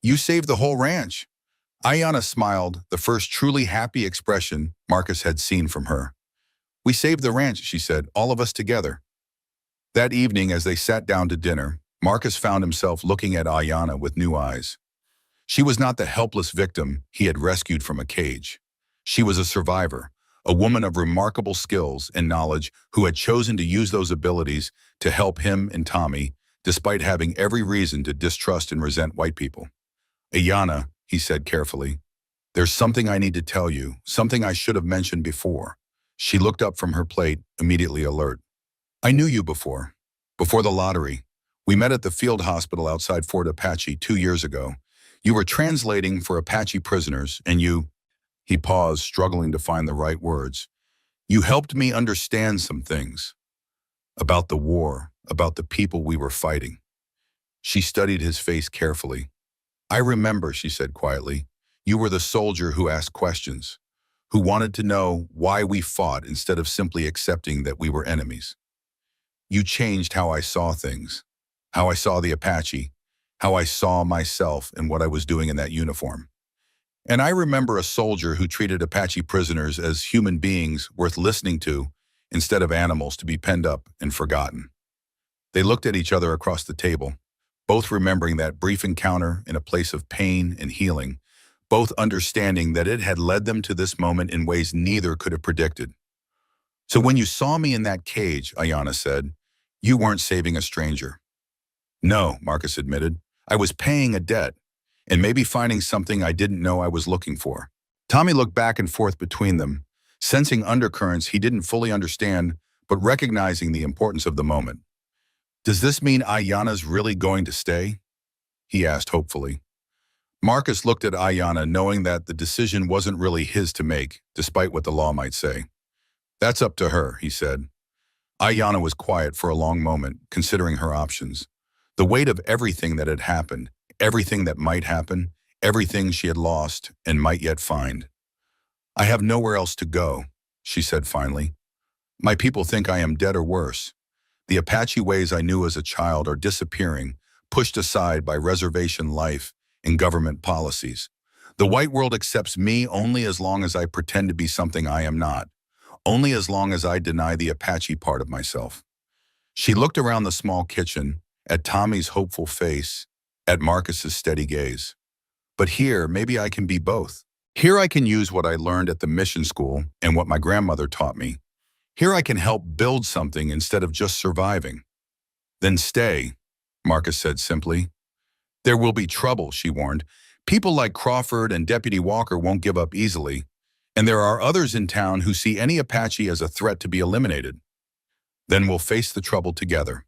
"You saved the whole ranch." Ayanna smiled, the first truly happy expression Marcus had seen from her. "We saved the ranch," she said, "all of us together." That evening, as they sat down to dinner, Marcus found himself looking at Ayanna with new eyes. She was not the helpless victim he had rescued from a cage. She was a survivor, a woman of remarkable skills and knowledge who had chosen to use those abilities to help him and Tommy, despite having every reason to distrust and resent white people. "Ayanna," he said carefully, "there's something I need to tell you, something I should have mentioned before." She looked up from her plate, immediately alert. "I knew you before the lottery. We met at the field hospital outside Fort Apache 2 years ago. You were translating for Apache prisoners, and you—" He paused, struggling to find the right words. "You helped me understand some things. About the war, about the people we were fighting." She studied his face carefully. "I remember," she said quietly. "You were the soldier who asked questions, who wanted to know why we fought instead of simply accepting that we were enemies. You changed how I saw things, how I saw the Apache, how I saw myself and what I was doing in that uniform. And I remember a soldier who treated Apache prisoners as human beings worth listening to instead of animals to be penned up and forgotten." They looked at each other across the table, both remembering that brief encounter in a place of pain and healing, both understanding that it had led them to this moment in ways neither could have predicted. "So when you saw me in that cage," Ayanna said, "you weren't saving a stranger." "No," Marcus admitted. "I was paying a debt, and maybe finding something I didn't know I was looking for." Tommy looked back and forth between them, sensing undercurrents he didn't fully understand, but recognizing the importance of the moment. "Does this mean Ayanna's really going to stay?" he asked hopefully. Marcus looked at Ayanna, knowing that the decision wasn't really his to make, despite what the law might say. "That's up to her," he said. Ayanna was quiet for a long moment, considering her options. The weight of everything that had happened, everything that might happen, everything she had lost and might yet find. "I have nowhere else to go," she said finally. "My people think I am dead or worse. The Apache ways I knew as a child are disappearing, pushed aside by reservation life and government policies. The white world accepts me only as long as I pretend to be something I am not, only as long as I deny the Apache part of myself." She looked around the small kitchen, at Tommy's hopeful face, at Marcus's steady gaze. But here, maybe I can be both. Here I can use what I learned at the mission school and what my grandmother taught me. Here I can help build something instead of just surviving. Then stay, Marcus said simply. There will be trouble, she warned. People like Crawford and Deputy Walker won't give up easily, and there are others in town who see any Apache as a threat to be eliminated. Then we'll face the trouble together.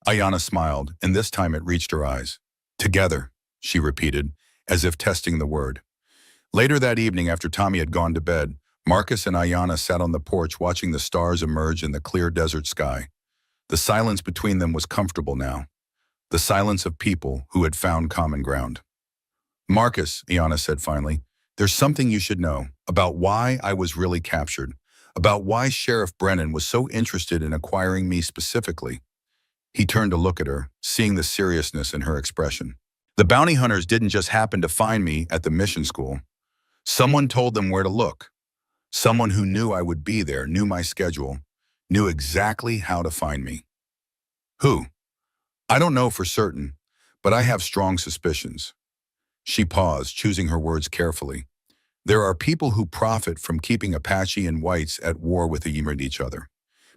Ayanna smiled, and this time it reached her eyes. Together, she repeated, as if testing the word. Later that evening, after Tommy had gone to bed, Marcus and Ayanna sat on the porch watching the stars emerge in the clear desert sky. The silence between them was comfortable now. The silence of people who had found common ground. Marcus, Ayanna said finally, there's something you should know about why I was really captured, about why Sheriff Brennan was so interested in acquiring me specifically. He turned to look at her, seeing the seriousness in her expression. The bounty hunters didn't just happen to find me at the mission school. Someone told them where to look. Someone who knew I would be there, knew my schedule, knew exactly how to find me. Who? I don't know for certain, but I have strong suspicions. She paused, choosing her words carefully. There are people who profit from keeping Apache and whites at war with each other.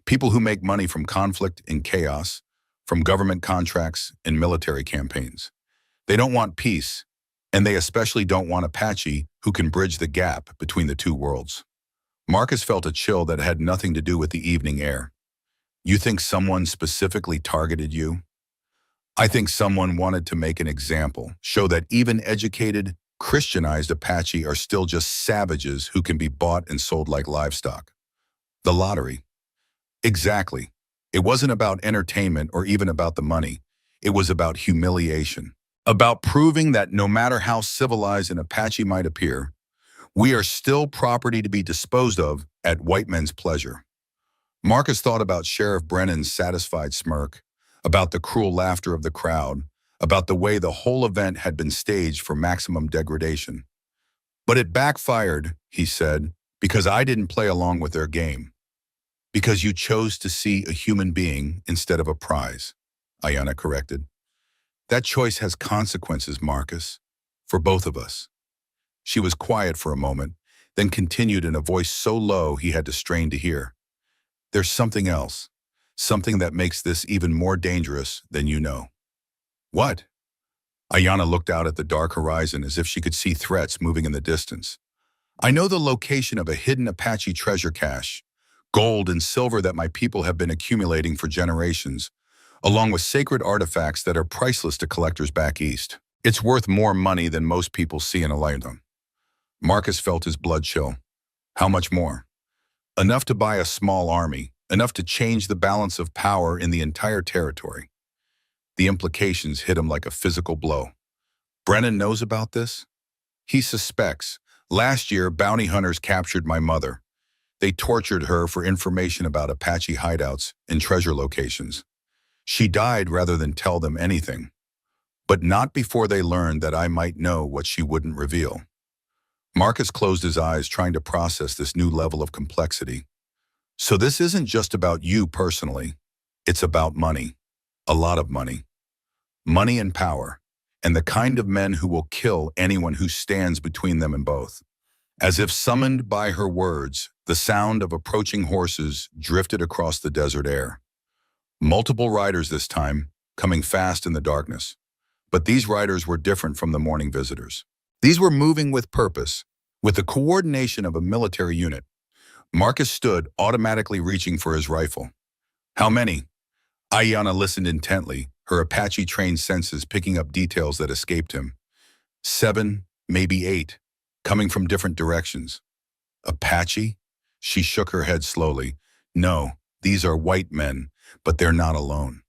People who make money from conflict and chaos, from government contracts and military campaigns. They don't want peace, and they especially don't want Apache who can bridge the gap between the two worlds. Marcus felt a chill that had nothing to do with the evening air. You think someone specifically targeted you? I think someone wanted to make an example, show that even educated, Christianized Apache are still just savages who can be bought and sold like livestock. The lottery. Exactly. It wasn't about entertainment or even about the money. It was about humiliation. About proving that no matter how civilized an Apache might appear, we are still property to be disposed of at white men's pleasure. Marcus thought about Sheriff Brennan's satisfied smirk, about the cruel laughter of the crowd, about the way the whole event had been staged for maximum degradation. But it backfired, he said, because I didn't play along with their game. Because you chose to see a human being instead of a prize, Ayanna corrected. That choice has consequences, Marcus, for both of us. She was quiet for a moment, then continued in a voice so low he had to strain to hear. There's something else, something that makes this even more dangerous than you know. What? Ayanna looked out at the dark horizon as if she could see threats moving in the distance. I know the location of a hidden Apache treasure cache, gold and silver that my people have been accumulating for generations, along with sacred artifacts that are priceless to collectors back east. It's worth more money than most people see in a lifetime. Marcus felt his blood chill. How much more? Enough to buy a small army, enough to change the balance of power in the entire territory. The implications hit him like a physical blow. Brennan knows about this? He suspects. Last year, bounty hunters captured my mother. They tortured her for information about Apache hideouts and treasure locations. She died rather than tell them anything. But not before they learned that I might know what she wouldn't reveal. Marcus closed his eyes, trying to process this new level of complexity. So this isn't just about you personally. It's about money. A lot of money. Money and power, and the kind of men who will kill anyone who stands between them and both. As if summoned by her words, the sound of approaching horses drifted across the desert air. Multiple riders this time, coming fast in the darkness. But these riders were different from the morning visitors. These were moving with purpose, with the coordination of a military unit. Marcus stood, automatically reaching for his rifle. How many? Ayanna listened intently, her Apache-trained senses picking up details that escaped him. 7, maybe 8, coming from different directions. Apache? She shook her head slowly. No, these are white men, but they're not alone.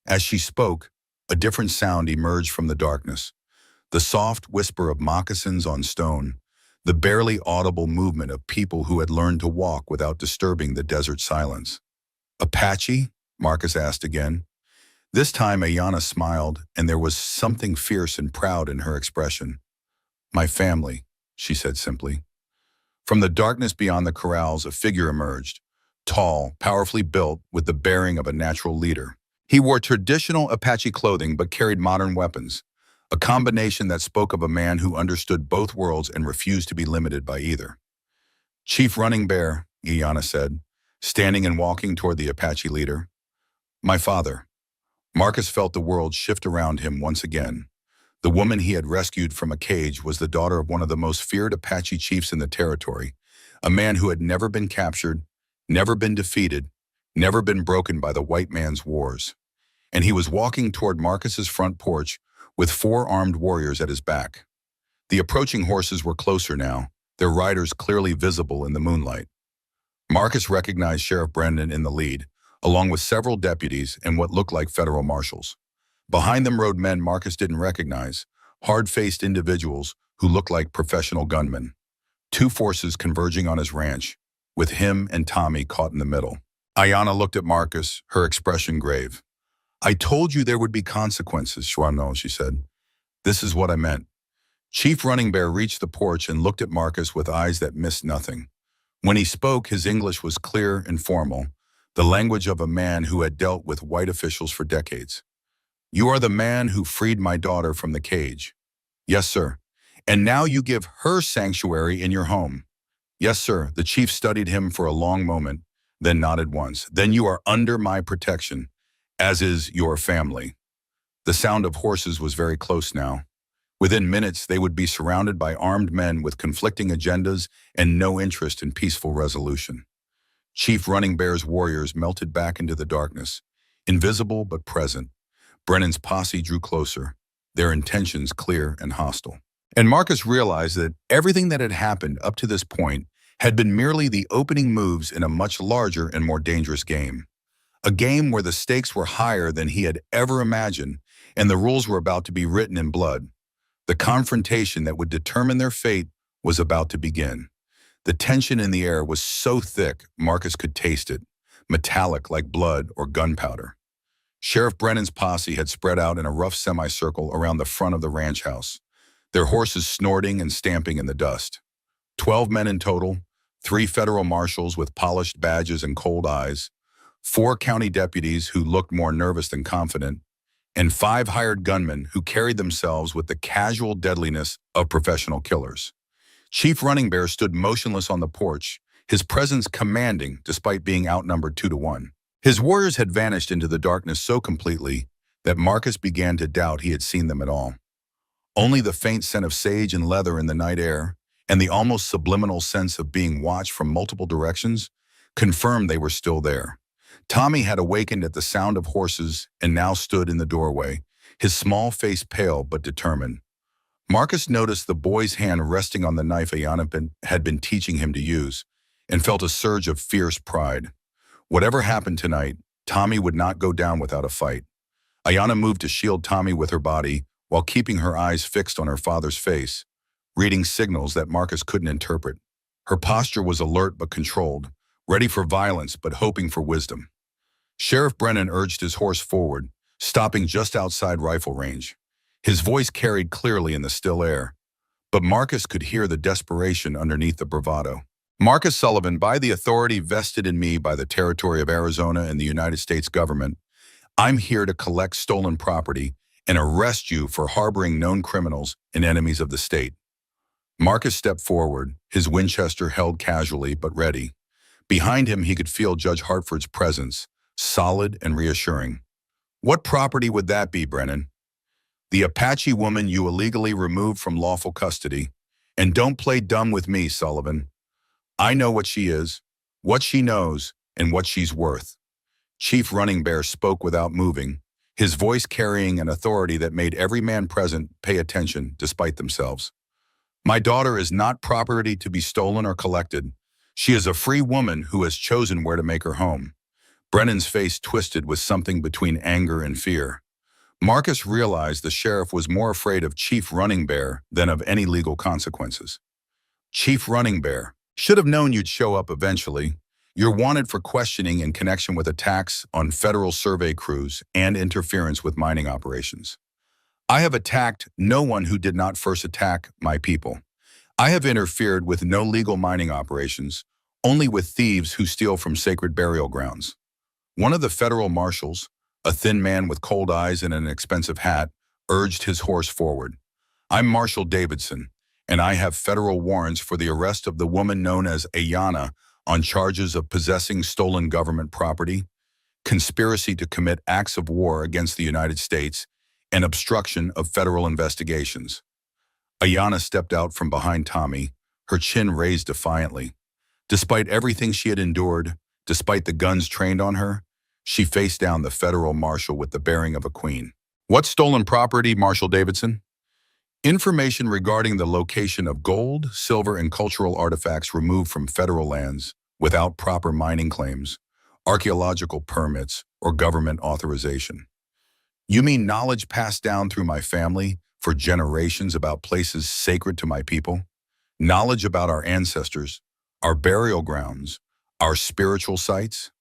As she spoke, a different sound emerged from the darkness. The soft whisper of moccasins on stone, the barely audible movement of people who had learned to walk without disturbing the desert silence. Apache? Marcus asked again. This time Ayanna smiled, and there was something fierce and proud in her expression. My family, she said simply. From the darkness beyond the corrals, a figure emerged, tall, powerfully built, with the bearing of a natural leader. He wore traditional Apache clothing but carried modern weapons, a combination that spoke of a man who understood both worlds and refused to be limited by either. Chief Running Bear, Iana said, standing and walking toward the Apache leader. My father. Marcus felt the world shift around him once again. The woman he had rescued from a cage was the daughter of one of the most feared Apache chiefs in the territory, a man who had never been captured, never been defeated, never been broken by the white man's wars. And he was walking toward Marcus's front porch with 4 armed warriors at his back. The approaching horses were closer now, their riders clearly visible in the moonlight. Marcus recognized Sheriff Brennan in the lead, along with several deputies and what looked like federal marshals. Behind them rode men Marcus didn't recognize, hard-faced individuals who looked like professional gunmen. 2 forces converging on his ranch, with him and Tommy caught in the middle. Ayanna looked at Marcus, her expression grave. I told you there would be consequences, Schwano, she said. This is what I meant. Chief Running Bear reached the porch and looked at Marcus with eyes that missed nothing. When he spoke, his English was clear and formal, the language of a man who had dealt with white officials for decades. You are the man who freed my daughter from the cage. Yes, sir. And now you give her sanctuary in your home. Yes, sir. The chief studied him for a long moment, then nodded once. Then you are under my protection, as is your family. The sound of horses was very close now. Within minutes, they would be surrounded by armed men with conflicting agendas and no interest in peaceful resolution. Chief Running Bear's warriors melted back into the darkness, invisible but present. Brennan's posse drew closer, their intentions clear and hostile. And Marcus realized that everything that had happened up to this point had been merely the opening moves in a much larger and more dangerous game. A game where the stakes were higher than he had ever imagined, and the rules were about to be written in blood. The confrontation that would determine their fate was about to begin. The tension in the air was so thick, Marcus could taste it, metallic like blood or gunpowder. Sheriff Brennan's posse had spread out in a rough semicircle around the front of the ranch house, their horses snorting and stamping in the dust. 12 men in total, 3 federal marshals with polished badges and cold eyes, 4 county deputies who looked more nervous than confident, and 5 hired gunmen who carried themselves with the casual deadliness of professional killers. Chief Running Bear stood motionless on the porch, his presence commanding despite being outnumbered 2-1. His warriors had vanished into the darkness so completely that Marcus began to doubt he had seen them at all. Only the faint scent of sage and leather in the night air, and the almost subliminal sense of being watched from multiple directions, confirmed they were still there. Tommy had awakened at the sound of horses and now stood in the doorway, his small face pale but determined. Marcus noticed the boy's hand resting on the knife Ayanna had been teaching him to use, and felt a surge of fierce pride. Whatever happened tonight, Tommy would not go down without a fight. Ayanna moved to shield Tommy with her body while keeping her eyes fixed on her father's face, reading signals that Marcus couldn't interpret. Her posture was alert but controlled, ready for violence but hoping for wisdom. Sheriff Brennan urged his horse forward, stopping just outside rifle range. His voice carried clearly in the still air, but Marcus could hear the desperation underneath the bravado. Marcus Sullivan, by the authority vested in me by the territory of Arizona and the United States government, I'm here to collect stolen property and arrest you for harboring known criminals and enemies of the state. Marcus stepped forward, his Winchester held casually but ready. Behind him, he could feel Judge Hartford's presence, solid and reassuring. What property would that be, Brennan? The Apache woman you illegally removed from lawful custody. And don't play dumb with me, Sullivan. I know what she is, what she knows, and what she's worth. Chief Running Bear spoke without moving, his voice carrying an authority that made every man present pay attention despite themselves. My daughter is not property to be stolen or collected. She is a free woman who has chosen where to make her home. Brennan's face twisted with something between anger and fear. Marcus realized the sheriff was more afraid of Chief Running Bear than of any legal consequences. Chief Running Bear, should have known you'd show up eventually. You're wanted for questioning in connection with attacks on federal survey crews and interference with mining operations. I have attacked no one who did not first attack my people. I have interfered with no legal mining operations, only with thieves who steal from sacred burial grounds. One of the federal marshals, a thin man with cold eyes and an expensive hat, urged his horse forward. I'm Marshal Davidson, and I have federal warrants for the arrest of the woman known as Ayanna on charges of possessing stolen government property, conspiracy to commit acts of war against the United States, and obstruction of federal investigations. Ayanna stepped out from behind Tommy, her chin raised defiantly. Despite everything she had endured, despite the guns trained on her, she faced down the federal marshal with the bearing of a queen. What stolen property, Marshal Davidson? Information regarding the location of gold, silver, and cultural artifacts removed from federal lands without proper mining claims, archaeological permits, or government authorization. You mean knowledge passed down through my family for generations about places sacred to my people? Knowledge about our ancestors, our burial grounds, our spiritual sites?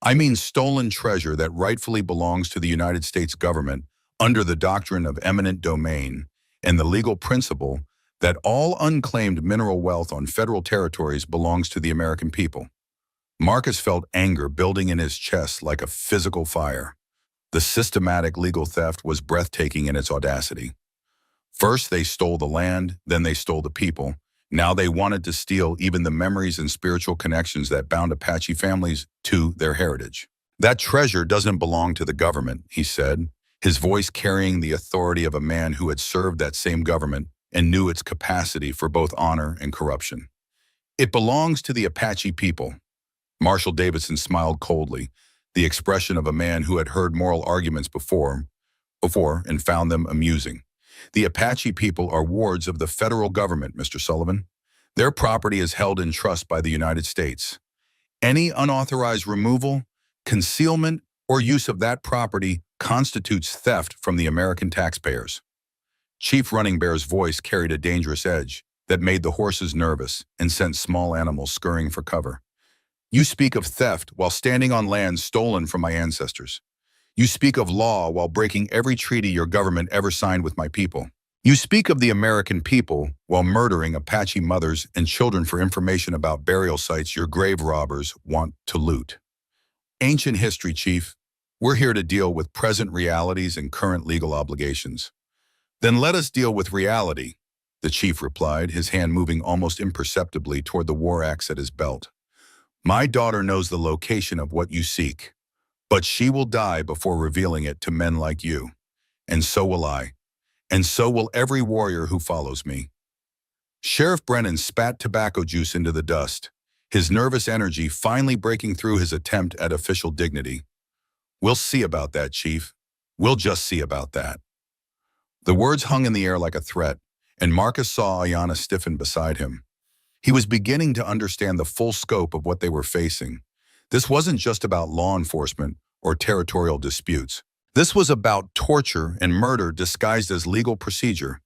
I mean stolen treasure that rightfully belongs to the United States government under the doctrine of eminent domain and the legal principle that all unclaimed mineral wealth on federal territories belongs to the American people. Marcus felt anger building in his chest like a physical fire. The systematic legal theft was breathtaking in its audacity. First, they stole the land, then they stole the people. Now they wanted to steal even the memories and spiritual connections that bound Apache families to their heritage. That treasure doesn't belong to the government, he said, his voice carrying the authority of a man who had served that same government and knew its capacity for both honor and corruption. It belongs to the Apache people. Marshal Davidson smiled coldly, the expression of a man who had heard moral arguments before and found them amusing. The Apache people are wards of the federal government, Mr. Sullivan. Their property is held in trust by the United States. Any unauthorized removal, concealment, or use of that property constitutes theft from the American taxpayers. Chief Running Bear's voice carried a dangerous edge that made the horses nervous and sent small animals scurrying for cover. You speak of theft while standing on land stolen from my ancestors. You speak of law while breaking every treaty your government ever signed with my people. You speak of the American people while murdering Apache mothers and children for information about burial sites your grave robbers want to loot. Ancient history, Chief. We're here to deal with present realities and current legal obligations. Then let us deal with reality, the chief replied, his hand moving almost imperceptibly toward the war axe at his belt. My daughter knows the location of what you seek, but she will die before revealing it to men like you. And so will I. And so will every warrior who follows me. Sheriff Brennan spat tobacco juice into the dust, his nervous energy finally breaking through his attempt at official dignity. We'll see about that, Chief. We'll just see about that. The words hung in the air like a threat, and Marcus saw Ayanna stiffen beside him. He was beginning to understand the full scope of what they were facing. This wasn't just about law enforcement or territorial disputes. This was about torture and murder disguised as legal procedure,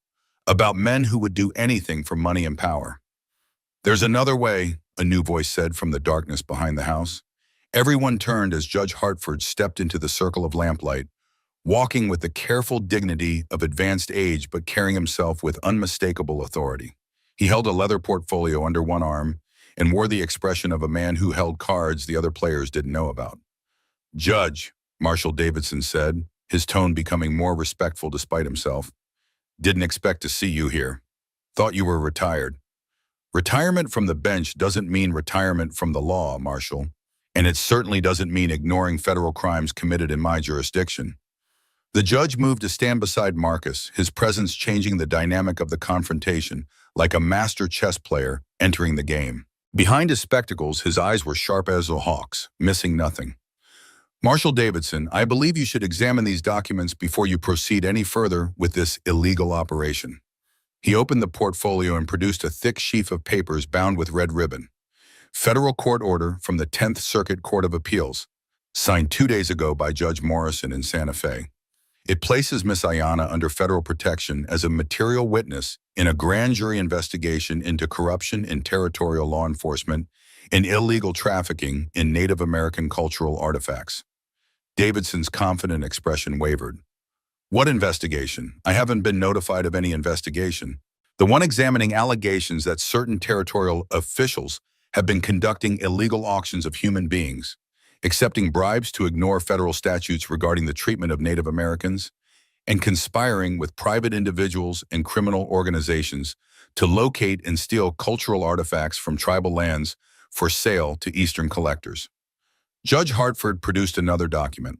about men who would do anything for money and power. There's another way, a new voice said from the darkness behind the house. Everyone turned as Judge Hartford stepped into the circle of lamplight, walking with the careful dignity of advanced age but carrying himself with unmistakable authority. He held a leather portfolio under one arm and wore the expression of a man who held cards the other players didn't know about. Judge, Marshal Davidson said, his tone becoming more respectful despite himself. Didn't expect to see you here. Thought you were retired. Retirement from the bench doesn't mean retirement from the law, Marshal, and it certainly doesn't mean ignoring federal crimes committed in my jurisdiction. The judge moved to stand beside Marcus, his presence changing the dynamic of the confrontation, like a master chess player entering the game. Behind his spectacles, his eyes were sharp as a hawk's, missing nothing. Marshal Davidson, I believe you should examine these documents before you proceed any further with this illegal operation. He opened the portfolio and produced a thick sheaf of papers bound with red ribbon. Federal court order from the 10th Circuit Court of Appeals, signed 2 days ago by Judge Morrison in Santa Fe. It places Miss Ayanna under federal protection as a material witness in a grand jury investigation into corruption in territorial law enforcement and illegal trafficking in Native American cultural artifacts. Davidson's confident expression wavered. What investigation? I haven't been notified of any investigation. The one examining allegations that certain territorial officials have been conducting illegal auctions of human beings. accepting bribes to ignore federal statutes regarding the treatment of Native Americans, and conspiring with private individuals and criminal organizations to locate and steal cultural artifacts from tribal lands for sale to Eastern collectors. Judge Hartford produced another document.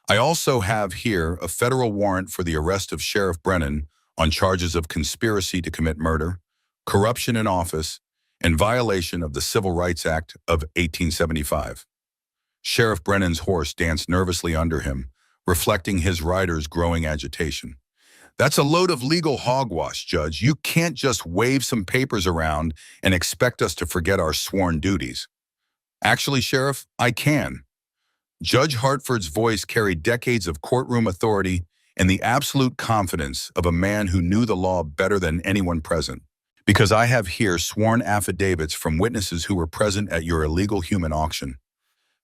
I also have here a federal warrant for the arrest of Sheriff Brennan on charges of conspiracy to commit murder, corruption in office, and violation of the Civil Rights Act of 1875. Sheriff Brennan's horse danced nervously under him, reflecting his rider's growing agitation. That's a load of legal hogwash, Judge. You can't just wave some papers around and expect us to forget our sworn duties. Actually, Sheriff, I can. Judge Hartford's voice carried decades of courtroom authority and the absolute confidence of a man who knew the law better than anyone present. Because I have here sworn affidavits from witnesses who were present at your illegal human auction,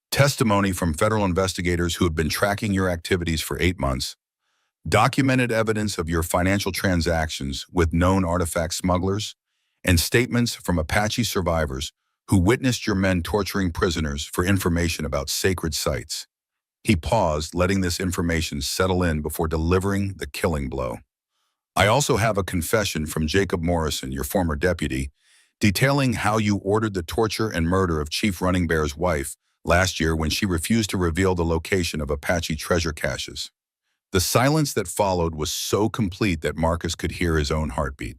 testimony from federal investigators who have been tracking your activities for 8 months, documented evidence of your financial transactions with known artifact smugglers, and statements from Apache survivors who witnessed your men torturing prisoners for information about sacred sites. He paused, letting this information settle in before delivering the killing blow. I also have a confession from Jacob Morrison, your former deputy, detailing how you ordered the torture and murder of Chief Running Bear's wife last year when she refused to reveal the location of Apache treasure caches. The silence that followed was so complete that Marcus could hear his own heartbeat.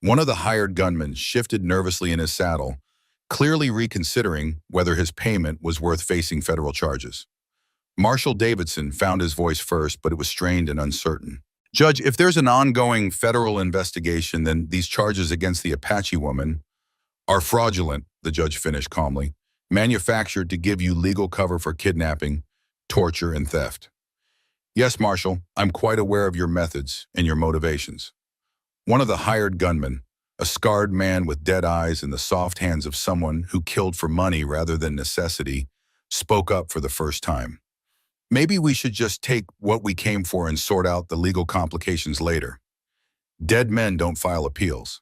One of the hired gunmen shifted nervously in his saddle, clearly reconsidering whether his payment was worth facing federal charges. Marshal Davidson found his voice first, but it was strained and uncertain. Judge, if there's an ongoing federal investigation, then these charges against the Apache woman are fraudulent, the judge finished calmly, manufactured to give you legal cover for kidnapping, torture, and theft. Yes, Marshal, I'm quite aware of your methods and your motivations. One of the hired gunmen, a scarred man with dead eyes and the soft hands of someone who killed for money rather than necessity, spoke up for the first time. Maybe we should just take what we came for and sort out the legal complications later. Dead men don't file appeals.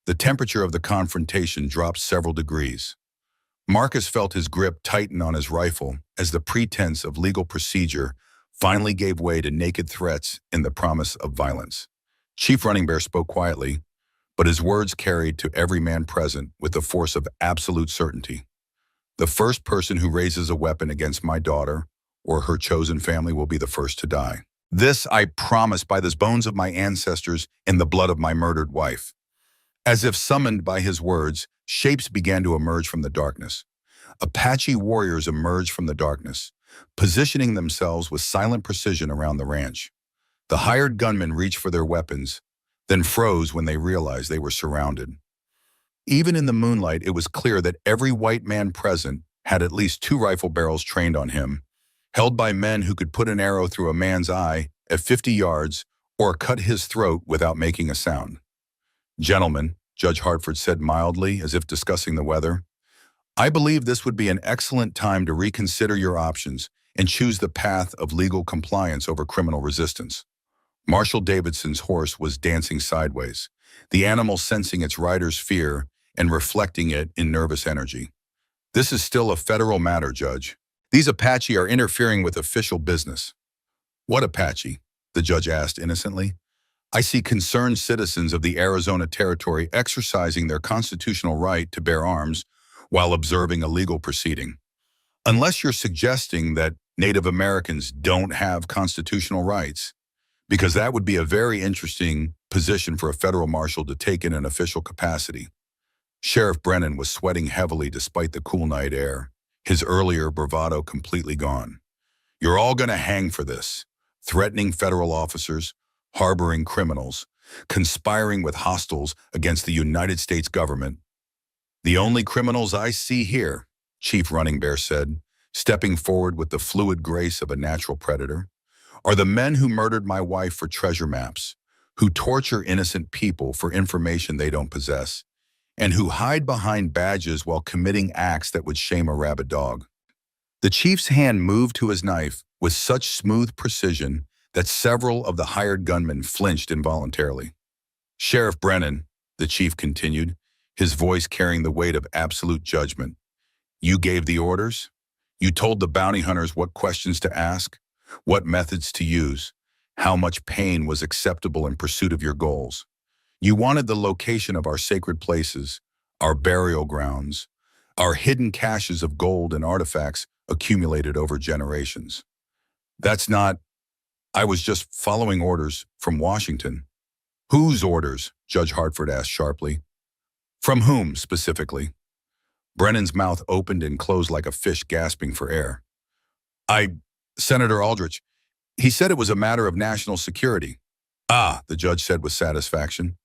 The temperature of the confrontation dropped several degrees. Marcus felt his grip tighten on his rifle as the pretense of legal procedure finally gave way to naked threats and the promise of violence. Chief Running Bear spoke quietly, but his words carried to every man present with the force of absolute certainty. The first person who raises a weapon against my daughter or her chosen family will be the first to die. This I promise by the bones of my ancestors and the blood of my murdered wife. As if summoned by his words, shapes began to emerge from the darkness. Apache warriors emerged from the darkness, positioning themselves with silent precision around the ranch. The hired gunmen reached for their weapons, then froze when they realized they were surrounded. Even in the moonlight, it was clear that every white man present had at least 2 rifle barrels trained on him, held by men who could put an arrow through a man's eye at 50 yards or cut his throat without making a sound. Gentlemen, Judge Hartford said mildly, as if discussing the weather, I believe this would be an excellent time to reconsider your options and choose the path of legal compliance over criminal resistance. Marshal Davidson's horse was dancing sideways, the animal sensing its rider's fear and reflecting it in nervous energy. This is still a federal matter, Judge. These Apache are interfering with official business. What Apache? The judge asked innocently. I see concerned citizens of the Arizona Territory exercising their constitutional right to bear arms while observing a legal proceeding. Unless you're suggesting that Native Americans don't have constitutional rights, because that would be a very interesting position for a federal marshal to take in an official capacity. Sheriff Brennan was sweating heavily despite the cool night air, his earlier bravado completely gone. You're all going to hang for this, threatening federal officers, harboring criminals, conspiring with hostiles against the United States government. The only criminals I see here, Chief Running Bear said, stepping forward with the fluid grace of a natural predator, are the men who murdered my wife for treasure maps, who torture innocent people for information they don't possess, and who hide behind badges while committing acts that would shame a rabid dog. The chief's hand moved to his knife with such smooth precision that several of the hired gunmen flinched involuntarily. Sheriff Brennan, the chief continued, his voice carrying the weight of absolute judgment, you gave the orders? You told the bounty hunters what questions to ask, what methods to use, how much pain was acceptable in pursuit of your goals. You wanted the location of our sacred places, our burial grounds, our hidden caches of gold and artifacts accumulated over generations. That's not, I was just following orders from Washington. Whose orders? Judge Hartford asked sharply. From whom, specifically? Brennan's mouth opened and closed like a fish gasping for air. I, Senator Aldrich, he said it was a matter of national security. Ah, the judge said with satisfaction.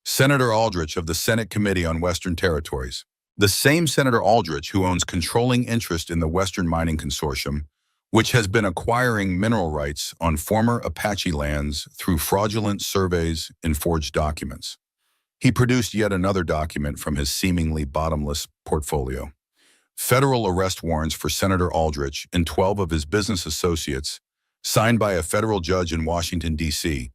Senator Aldrich of the Senate Committee on Western Territories. The same Senator Aldrich who owns controlling interest in the Western Mining Consortium, which has been acquiring mineral rights on former Apache lands through fraudulent surveys and forged documents. He produced yet another document from his seemingly bottomless portfolio. Federal arrest warrants for Senator Aldrich and 12 of his business associates, signed by a federal judge in Washington, D.C.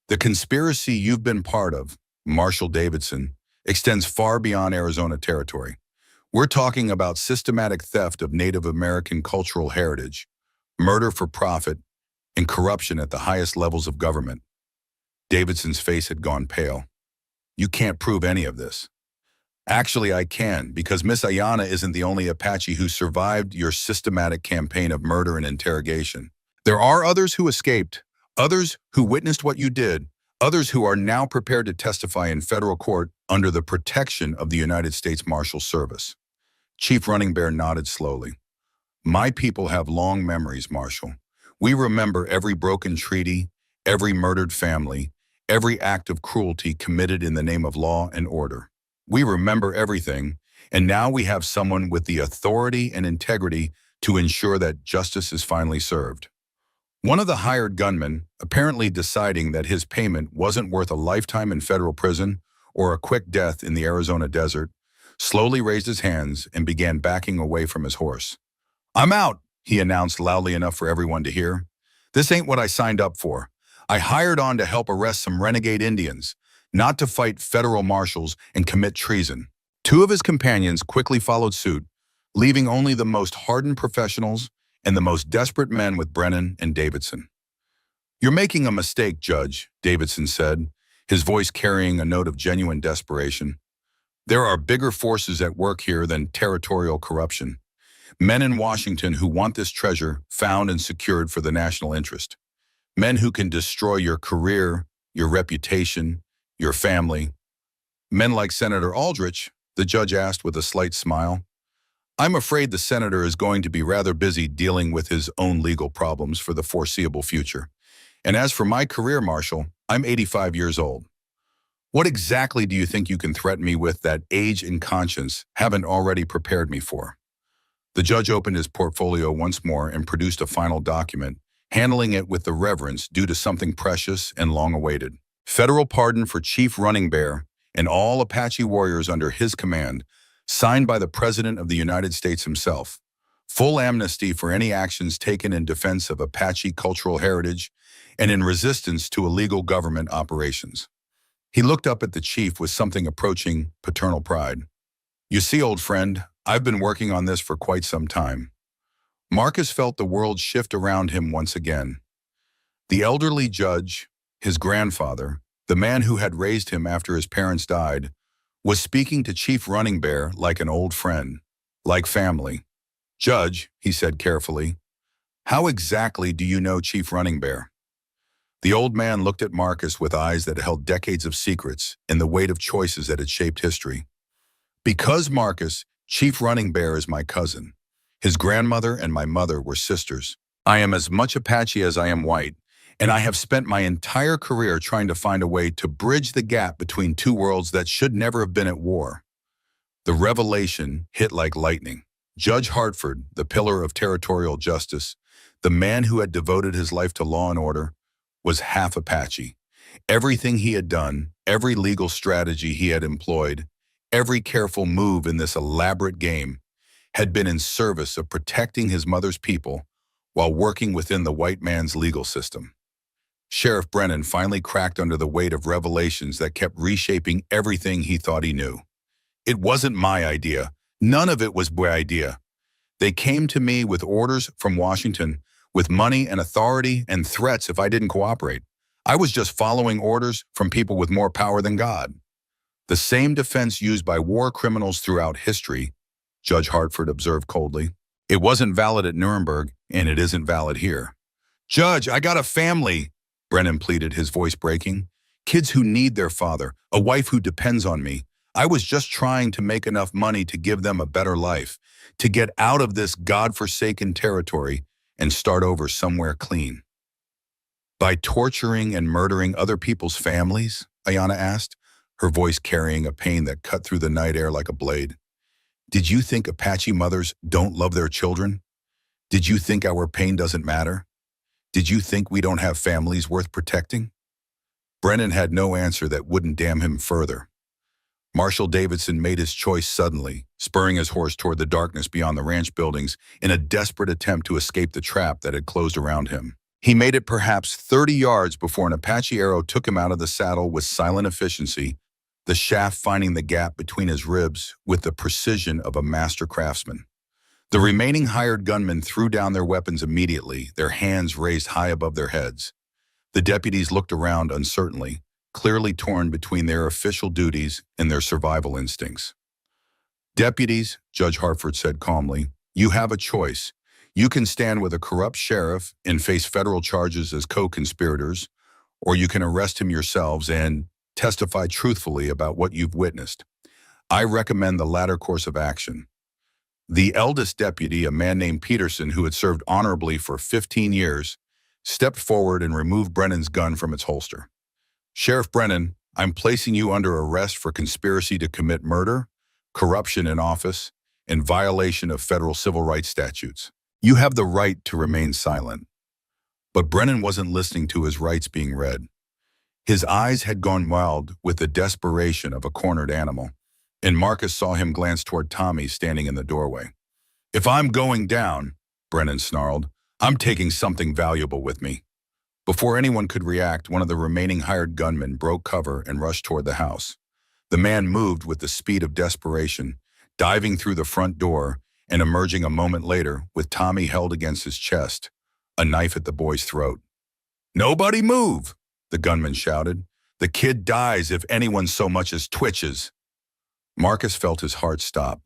The conspiracy you've been part of, Marshall Davidson, extends far beyond Arizona territory. We're talking about systematic theft of Native American cultural heritage, murder for profit, and corruption at the highest levels of government. Davidson's face had gone pale. You can't prove any of this. Actually, I can, because Miss Ayana isn't the only Apache who survived your systematic campaign of murder and interrogation. There are others who escaped, others who witnessed what you did, others who are now prepared to testify in federal court under the protection of the United States Marshal Service. Chief Running Bear nodded slowly. My people have long memories, Marshal. We remember every broken treaty, every murdered family, every act of cruelty committed in the name of law and order. We remember everything, and now we have someone with the authority and integrity to ensure that justice is finally served. One of the hired gunmen, apparently deciding that his payment wasn't worth a lifetime in federal prison or a quick death in the Arizona desert, slowly raised his hands and began backing away from his horse. I'm out, he announced loudly enough for everyone to hear. This ain't what I signed up for. I hired on to help arrest some renegade Indians, not to fight federal marshals and commit treason. Two of his companions quickly followed suit, leaving only the most hardened professionals and the most desperate men with Brennan and Davidson. You're making a mistake, Judge, Davidson said, his voice carrying a note of genuine desperation. There are bigger forces at work here than territorial corruption. Men in Washington who want this treasure found and secured for the national interest. Men who can destroy your career, your reputation, your family. Men like Senator Aldrich, the judge asked with a slight smile. I'm afraid the senator is going to be rather busy dealing with his own legal problems for the foreseeable future. And as for my career, Marshal, I'm 85 years old. What exactly do you think you can threaten me with that age and conscience haven't already prepared me for? The judge opened his portfolio once more and produced a final document, handling it with the reverence due to something precious and long-awaited. Federal pardon for Chief Running Bear and all Apache warriors under his command, signed by the President of the United States himself. Full amnesty for any actions taken in defense of Apache cultural heritage and in resistance to illegal government operations. He looked up at the chief with something approaching paternal pride. You see, old friend, I've been working on this for quite some time. Marcus felt the world shift around him once again. The elderly judge, his grandfather, the man who had raised him after his parents died, was speaking to Chief Running Bear like an old friend, like family. Judge, he said carefully, how exactly do you know Chief Running Bear? The old man looked at Marcus with eyes that held decades of secrets and the weight of choices that had shaped history. Because Marcus, Chief Running Bear is my cousin. His grandmother and my mother were sisters. I am as much Apache as I am white, and I have spent my entire career trying to find a way to bridge the gap between two worlds that should never have been at war. The revelation hit like lightning. Judge Hartford, the pillar of territorial justice, the man who had devoted his life to law and order, was half Apache. Everything he had done, every legal strategy he had employed, every careful move in this elaborate game had been in service of protecting his mother's people while working within the white man's legal system. Sheriff Brennan finally cracked under the weight of revelations that kept reshaping everything he thought he knew. It wasn't my idea. None of it was my idea. They came to me with orders from Washington, with money and authority and threats if I didn't cooperate. I was just following orders from people with more power than God. The same defense used by war criminals throughout history, Judge Hartford observed coldly. It wasn't valid at Nuremberg, and it isn't valid here. Judge, I got a family, Brennan pleaded, his voice breaking. Kids who need their father, a wife who depends on me. I was just trying to make enough money to give them a better life, to get out of this God-forsaken territory and start over somewhere clean. By torturing and murdering other people's families? Ayanna asked, her voice carrying a pain that cut through the night air like a blade. Did you think Apache mothers don't love their children? Did you think our pain doesn't matter? Did you think we don't have families worth protecting? Brennan had no answer that wouldn't damn him further. Marshal Davidson made his choice suddenly, spurring his horse toward the darkness beyond the ranch buildings in a desperate attempt to escape the trap that had closed around him. He made it perhaps 30 yards before an Apache arrow took him out of the saddle with silent efficiency, the shaft finding the gap between his ribs with the precision of a master craftsman. The remaining hired gunmen threw down their weapons immediately, their hands raised high above their heads. The deputies looked around uncertainly, clearly torn between their official duties and their survival instincts. Deputies, Judge Hartford said calmly, you have a choice. You can stand with a corrupt sheriff and face federal charges as co-conspirators, or you can arrest him yourselves and testify truthfully about what you've witnessed. I recommend the latter course of action. The eldest deputy, a man named Peterson, who had served honorably for 15 years, stepped forward and removed Brennan's gun from its holster. Sheriff Brennan, I'm placing you under arrest for conspiracy to commit murder, corruption in office, and violation of federal civil rights statutes. You have the right to remain silent. But Brennan wasn't listening to his rights being read. His eyes had gone wild with the desperation of a cornered animal, and Marcus saw him glance toward Tommy standing in the doorway. If I'm going down, Brennan snarled, I'm taking something valuable with me. Before anyone could react, one of the remaining hired gunmen broke cover and rushed toward the house. The man moved with the speed of desperation, diving through the front door and emerging a moment later with Tommy held against his chest, a knife at the boy's throat. Nobody move, the gunman shouted. The kid dies if anyone so much as twitches. Marcus felt his heart stop.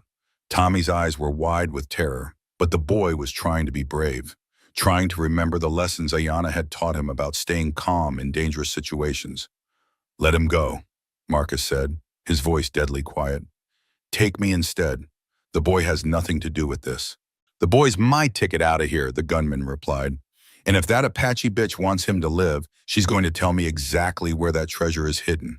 Tommy's eyes were wide with terror, but the boy was trying to be brave, trying to remember the lessons Ayanna had taught him about staying calm in dangerous situations. Let him go, Marcus said, his voice deadly quiet. Take me instead. The boy has nothing to do with this. The boy's my ticket out of here, the gunman replied. And if that Apache bitch wants him to live, she's going to tell me exactly where that treasure is hidden.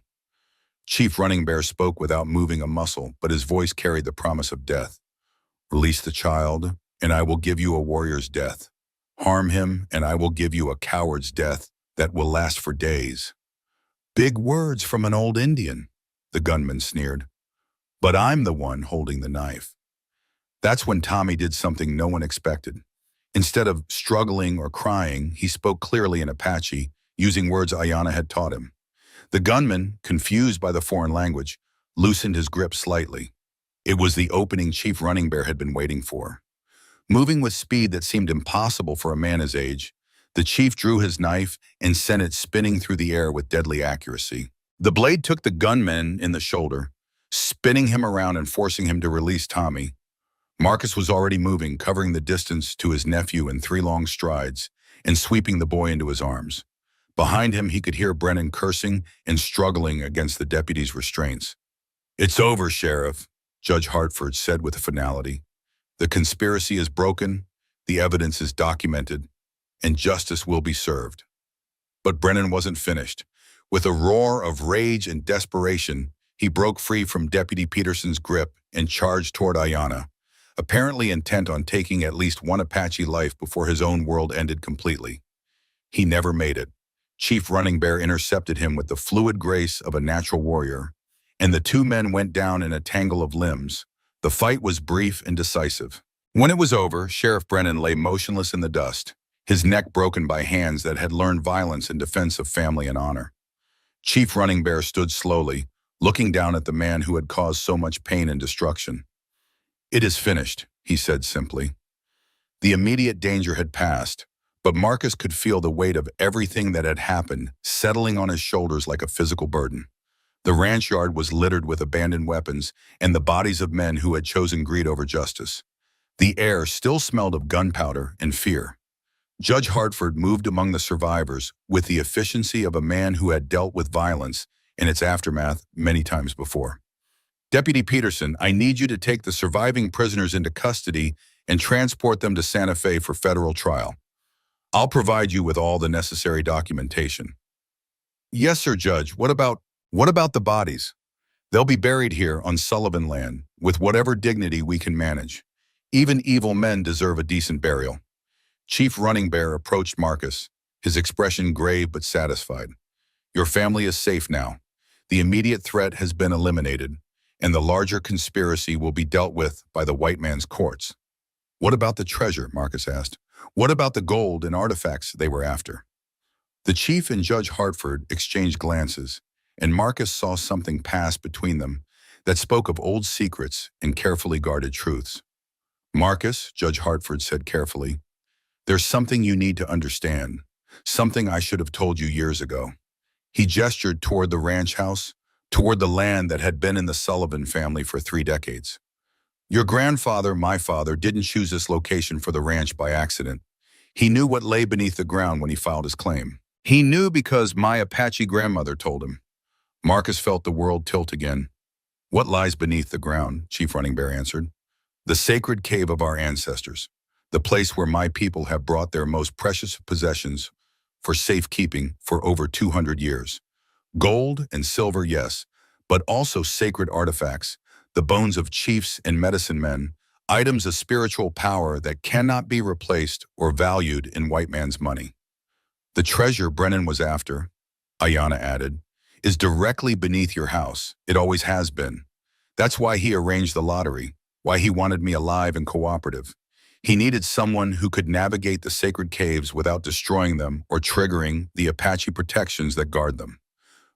Chief Running Bear spoke without moving a muscle, but his voice carried the promise of death. Release the child, and I will give you a warrior's death. Harm him, and I will give you a coward's death that will last for days. Big words from an old Indian, the gunman sneered. But I'm the one holding the knife. That's when Tommy did something no one expected. Instead of struggling or crying, he spoke clearly in Apache, using words Ayanna had taught him. The gunman, confused by the foreign language, loosened his grip slightly. It was the opening Chief Running Bear had been waiting for. Moving with speed that seemed impossible for a man his age, the chief drew his knife and sent it spinning through the air with deadly accuracy. The blade took the gunman in the shoulder, spinning him around and forcing him to release Tommy. Marcus was already moving, covering the distance to his nephew in 3 long strides and sweeping the boy into his arms. Behind him, he could hear Brennan cursing and struggling against the deputy's restraints. It's over, Sheriff, Judge Hartford said with finality. The conspiracy is broken, the evidence is documented, and justice will be served. But Brennan wasn't finished. With a roar of rage and desperation, he broke free from Deputy Peterson's grip and charged toward Ayanna, apparently intent on taking at least one Apache life before his own world ended completely. He never made it. Chief Running Bear intercepted him with the fluid grace of a natural warrior, and the 2 men went down in a tangle of limbs. The fight was brief and decisive. When it was over, Sheriff Brennan lay motionless in the dust, his neck broken by hands that had learned violence in defense of family and honor. Chief Running Bear stood slowly, looking down at the man who had caused so much pain and destruction. It is finished, he said simply. The immediate danger had passed, but Marcus could feel the weight of everything that had happened settling on his shoulders like a physical burden. The ranch yard was littered with abandoned weapons and the bodies of men who had chosen greed over justice. The air still smelled of gunpowder and fear. Judge Hartford moved among the survivors with the efficiency of a man who had dealt with violence and its aftermath many times before. Deputy Peterson, I need you to take the surviving prisoners into custody and transport them to Santa Fe for federal trial. I'll provide you with all the necessary documentation. Yes, sir, Judge. What about the bodies? They'll be buried here on Sullivan land with whatever dignity we can manage. Even evil men deserve a decent burial. Chief Running Bear approached Marcus, his expression grave but satisfied. Your family is safe now. The immediate threat has been eliminated, and the larger conspiracy will be dealt with by the white man's courts. What about the treasure? Marcus asked. What about the gold and artifacts they were after? The chief and Judge Hartford exchanged glances, and Marcus saw something pass between them that spoke of old secrets and carefully guarded truths. Marcus, Judge Hartford said carefully, there's something you need to understand, something I should have told you years ago. He gestured toward the ranch house, toward the land that had been in the Sullivan family for 3 decades. Your grandfather, my father, didn't choose this location for the ranch by accident. He knew what lay beneath the ground when he filed his claim. He knew because my Apache grandmother told him. Marcus felt the world tilt again. What lies beneath the ground? Chief Running Bear answered. The sacred cave of our ancestors, the place where my people have brought their most precious possessions for safekeeping for over 200 years. Gold and silver, yes, but also sacred artifacts, the bones of chiefs and medicine men, items of spiritual power that cannot be replaced or valued in white man's money. The treasure Brennan was after, Ayanna added, is directly beneath your house. It always has been. That's why he arranged the lottery, why he wanted me alive and cooperative. He needed someone who could navigate the sacred caves without destroying them or triggering the Apache protections that guard them.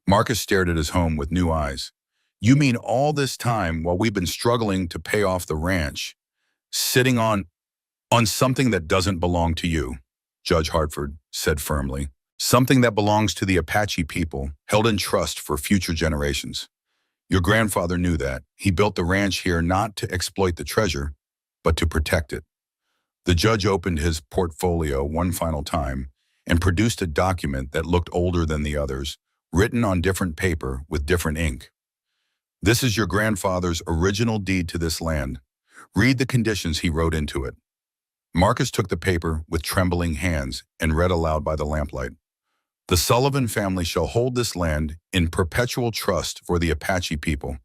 Marcus stared at his home with new eyes. You mean all this time while we've been struggling to pay off the ranch, sitting on something that doesn't belong to you, Judge Hartford said firmly. Something that belongs to the Apache people, held in trust for future generations. Your grandfather knew that. He built the ranch here not to exploit the treasure, but to protect it. The judge opened his portfolio one final time and produced a document that looked older than the others, written on different paper with different ink. This is your grandfather's original deed to this land. Read the conditions he wrote into it. Marcus took the paper with trembling hands and read aloud by the lamplight. The Sullivan family shall hold this land in perpetual trust for the Apache people,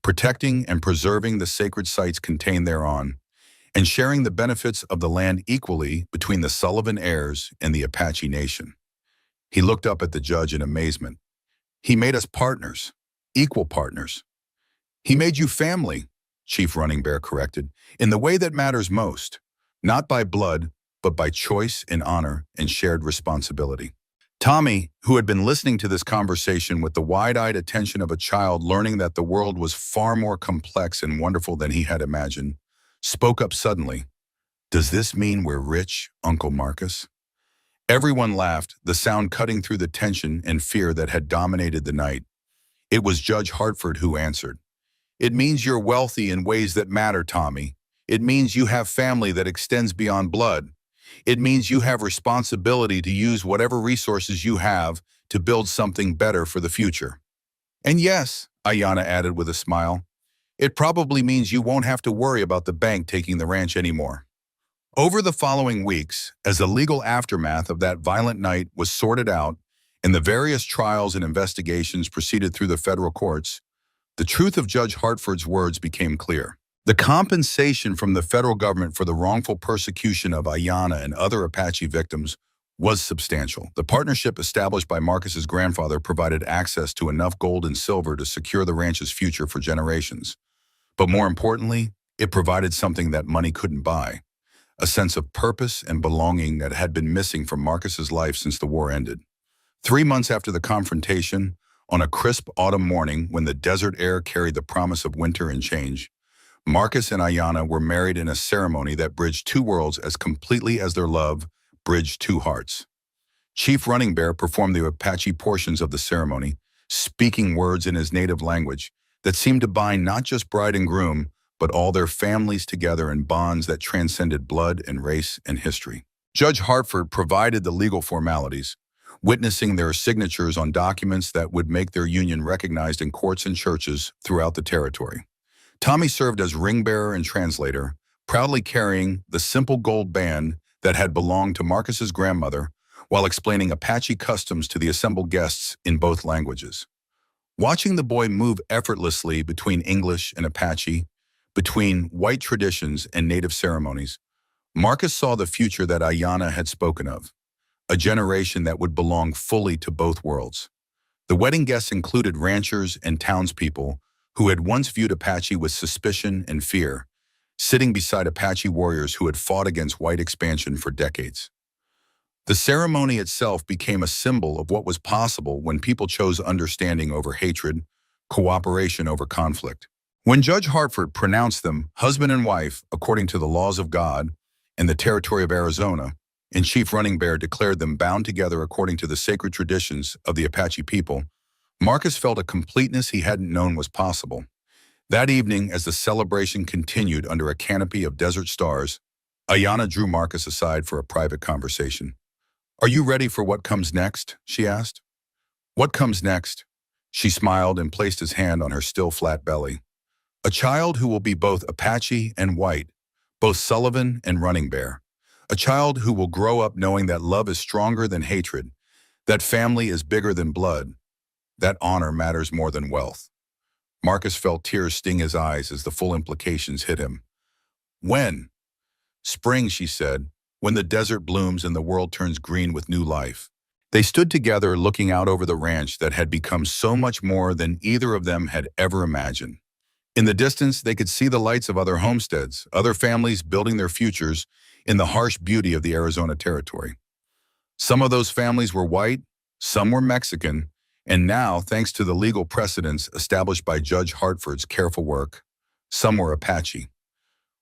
protecting and preserving the sacred sites contained thereon, and sharing the benefits of the land equally between the Sullivan heirs and the Apache nation. He looked up at the judge in amazement. He made us partners, equal partners. He made you family, Chief Running Bear corrected, in the way that matters most, not by blood, but by choice and honor and shared responsibility. Tommy, who had been listening to this conversation with the wide-eyed attention of a child learning that the world was far more complex and wonderful than he had imagined, spoke up suddenly. Does this mean we're rich, Uncle Marcus? Everyone laughed, the sound cutting through the tension and fear that had dominated the night. It was Judge Hartford who answered. It means you're wealthy in ways that matter, Tommy. It means you have family that extends beyond blood. It means you have responsibility to use whatever resources you have to build something better for the future. And yes, Ayanna added with a smile, it probably means you won't have to worry about the bank taking the ranch anymore. Over the following weeks, as the legal aftermath of that violent night was sorted out and the various trials and investigations proceeded through the federal courts, the truth of Judge Hartford's words became clear. The compensation from the federal government for the wrongful persecution of Ayanna and other Apache victims was substantial. The partnership established by Marcus's grandfather provided access to enough gold and silver to secure the ranch's future for generations. But more importantly, it provided something that money couldn't buy, a sense of purpose and belonging that had been missing from Marcus's life since the war ended. 3 months after the confrontation, on a crisp autumn morning when the desert air carried the promise of winter and change, Marcus and Ayanna were married in a ceremony that bridged two worlds as completely as their love bridged two hearts. Chief Running Bear performed the Apache portions of the ceremony, speaking words in his native language that seemed to bind not just bride and groom, but all their families together in bonds that transcended blood and race and history. Judge Hartford provided the legal formalities, witnessing their signatures on documents that would make their union recognized in courts and churches throughout the territory. Tommy served as ring bearer and translator, proudly carrying the simple gold band that had belonged to Marcus's grandmother, while explaining Apache customs to the assembled guests in both languages. Watching the boy move effortlessly between English and Apache, between white traditions and native ceremonies, Marcus saw the future that Ayanna had spoken of, a generation that would belong fully to both worlds. The wedding guests included ranchers and townspeople who had once viewed Apache with suspicion and fear, sitting beside Apache warriors who had fought against white expansion for decades. The ceremony itself became a symbol of what was possible when people chose understanding over hatred, cooperation over conflict. When Judge Hartford pronounced them husband and wife according to the laws of God and the territory of Arizona, and Chief Running Bear declared them bound together according to the sacred traditions of the Apache people, Marcus felt a completeness he hadn't known was possible. That evening, as the celebration continued under a canopy of desert stars, Ayanna drew Marcus aside for a private conversation. "Are you ready for what comes next?" she asked. "What comes next?" She smiled and placed his hand on her still flat belly. "A child who will be both Apache and white, both Sullivan and Running Bear. A child who will grow up knowing that love is stronger than hatred, that family is bigger than blood, that honor matters more than wealth." Marcus felt tears sting his eyes as the full implications hit him. "When?" "Spring," she said, "when the desert blooms and the world turns green with new life." They stood together looking out over the ranch that had become so much more than either of them had ever imagined. In the distance, they could see the lights of other homesteads, other families building their futures in the harsh beauty of the Arizona territory. Some of those families were white, some were Mexican, and now, thanks to the legal precedents established by Judge Hartford's careful work, some were Apache.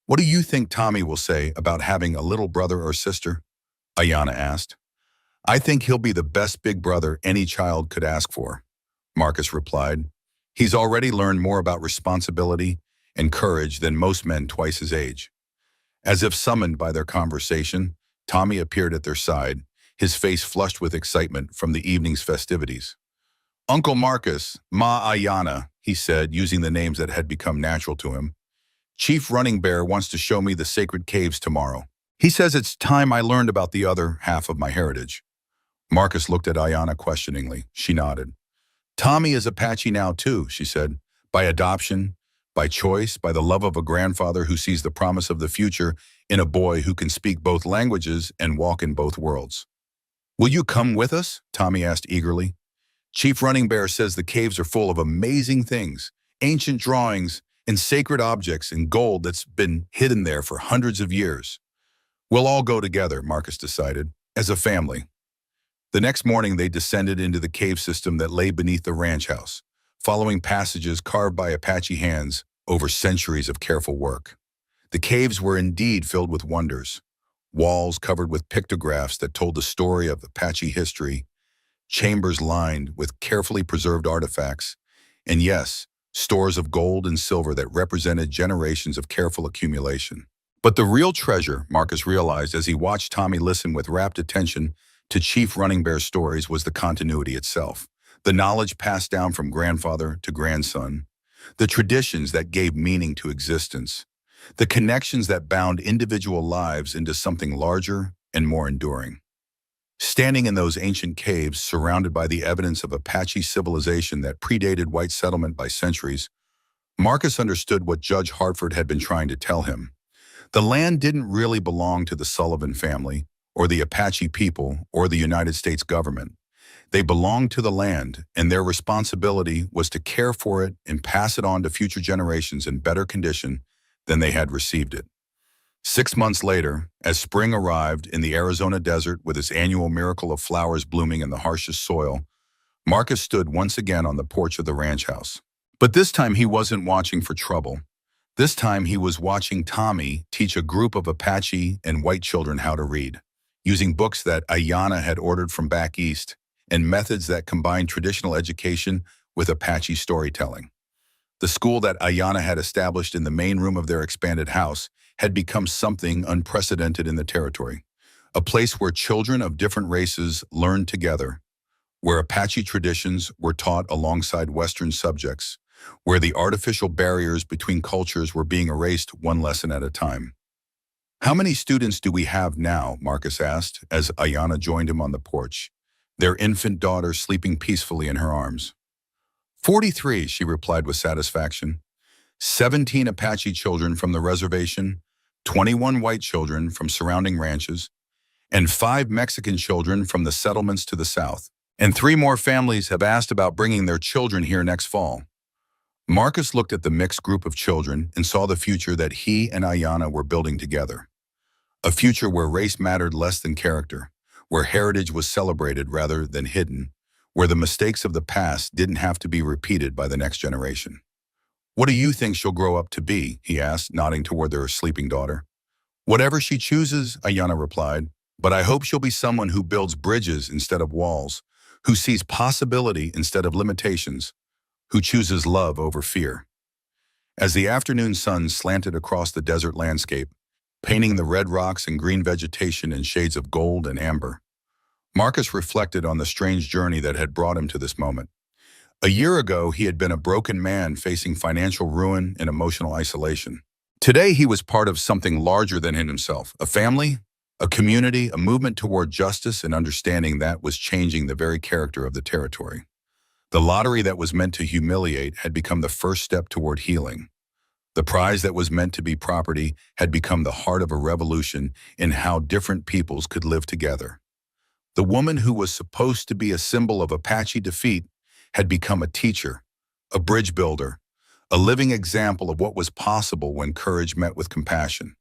"What do you think Tommy will say about having a little brother or sister?" Ayanna asked. "I think he'll be the best big brother any child could ask for," Marcus replied. "He's already learned more about responsibility and courage than most men twice his age." As if summoned by their conversation, Tommy appeared at their side, his face flushed with excitement from the evening's festivities. "Uncle Marcus, Ma Ayanna," he said, using the names that had become natural to him. "Chief Running Bear wants to show me the sacred caves tomorrow. He says it's time I learned about the other half of my heritage." Marcus looked at Ayanna questioningly. She nodded. "Tommy is Apache now too," she said, "by adoption, by choice, by the love of a grandfather who sees the promise of the future in a boy who can speak both languages and walk in both worlds." "Will you come with us?" Tommy asked eagerly. "Chief Running Bear says the caves are full of amazing things, ancient drawings, and sacred objects and gold that's been hidden there for hundreds of years." "We'll all go together," Marcus decided, "as a family." The next morning they descended into the cave system that lay beneath the ranch house, following passages carved by Apache hands over centuries of careful work. The caves were indeed filled with wonders, walls covered with pictographs that told the story of Apache history, chambers lined with carefully preserved artifacts, and yes, stores of gold and silver that represented generations of careful accumulation. But the real treasure, Marcus realized as he watched Tommy listen with rapt attention to Chief Running Bear's stories, was the continuity itself. The knowledge passed down from grandfather to grandson, the traditions that gave meaning to existence, the connections that bound individual lives into something larger and more enduring. Standing in those ancient caves, surrounded by the evidence of Apache civilization that predated white settlement by centuries, Marcus understood what Judge Hartford had been trying to tell him. The land didn't really belong to the Sullivan family, or the Apache people, or the United States government. They belonged to the land, and their responsibility was to care for it and pass it on to future generations in better condition than they had received it. 6 months later, as spring arrived in the Arizona desert with its annual miracle of flowers blooming in the harshest soil, Marcus stood once again on the porch of the ranch house. But this time he wasn't watching for trouble. This time he was watching Tommy teach a group of Apache and white children how to read, using books that Ayanna had ordered from back east and methods that combined traditional education with Apache storytelling. The school that Ayanna had established in the main room of their expanded house had become something unprecedented in the territory, a place where children of different races learned together, where Apache traditions were taught alongside Western subjects, where the artificial barriers between cultures were being erased one lesson at a time. "How many students do we have now?" Marcus asked as Ayanna joined him on the porch, their infant daughter sleeping peacefully in her arms. 43, she replied with satisfaction. 17 Apache children from the reservation, 21 white children from surrounding ranches, and 5 Mexican children from the settlements to the south. And 3 more families have asked about bringing their children here next fall. Marcus looked at the mixed group of children and saw the future that he and Ayanna were building together. A future where race mattered less than character, where heritage was celebrated rather than hidden, where the mistakes of the past didn't have to be repeated by the next generation. "What do you think she'll grow up to be?" he asked, nodding toward their sleeping daughter. "Whatever she chooses," Ayanna replied, "but I hope she'll be someone who builds bridges instead of walls, who sees possibility instead of limitations, who chooses love over fear." As the afternoon sun slanted across the desert landscape, painting the red rocks and green vegetation in shades of gold and amber, Marcus reflected on the strange journey that had brought him to this moment. A year ago, he had been a broken man facing financial ruin and emotional isolation. Today, he was part of something larger than himself, a family, a community, a movement toward justice and understanding that was changing the very character of the territory. The lottery that was meant to humiliate had become the first step toward healing. The prize that was meant to be property had become the heart of a revolution in how different peoples could live together. The woman who was supposed to be a symbol of Apache defeat had become a teacher, a bridge builder, a living example of what was possible when courage met with compassion.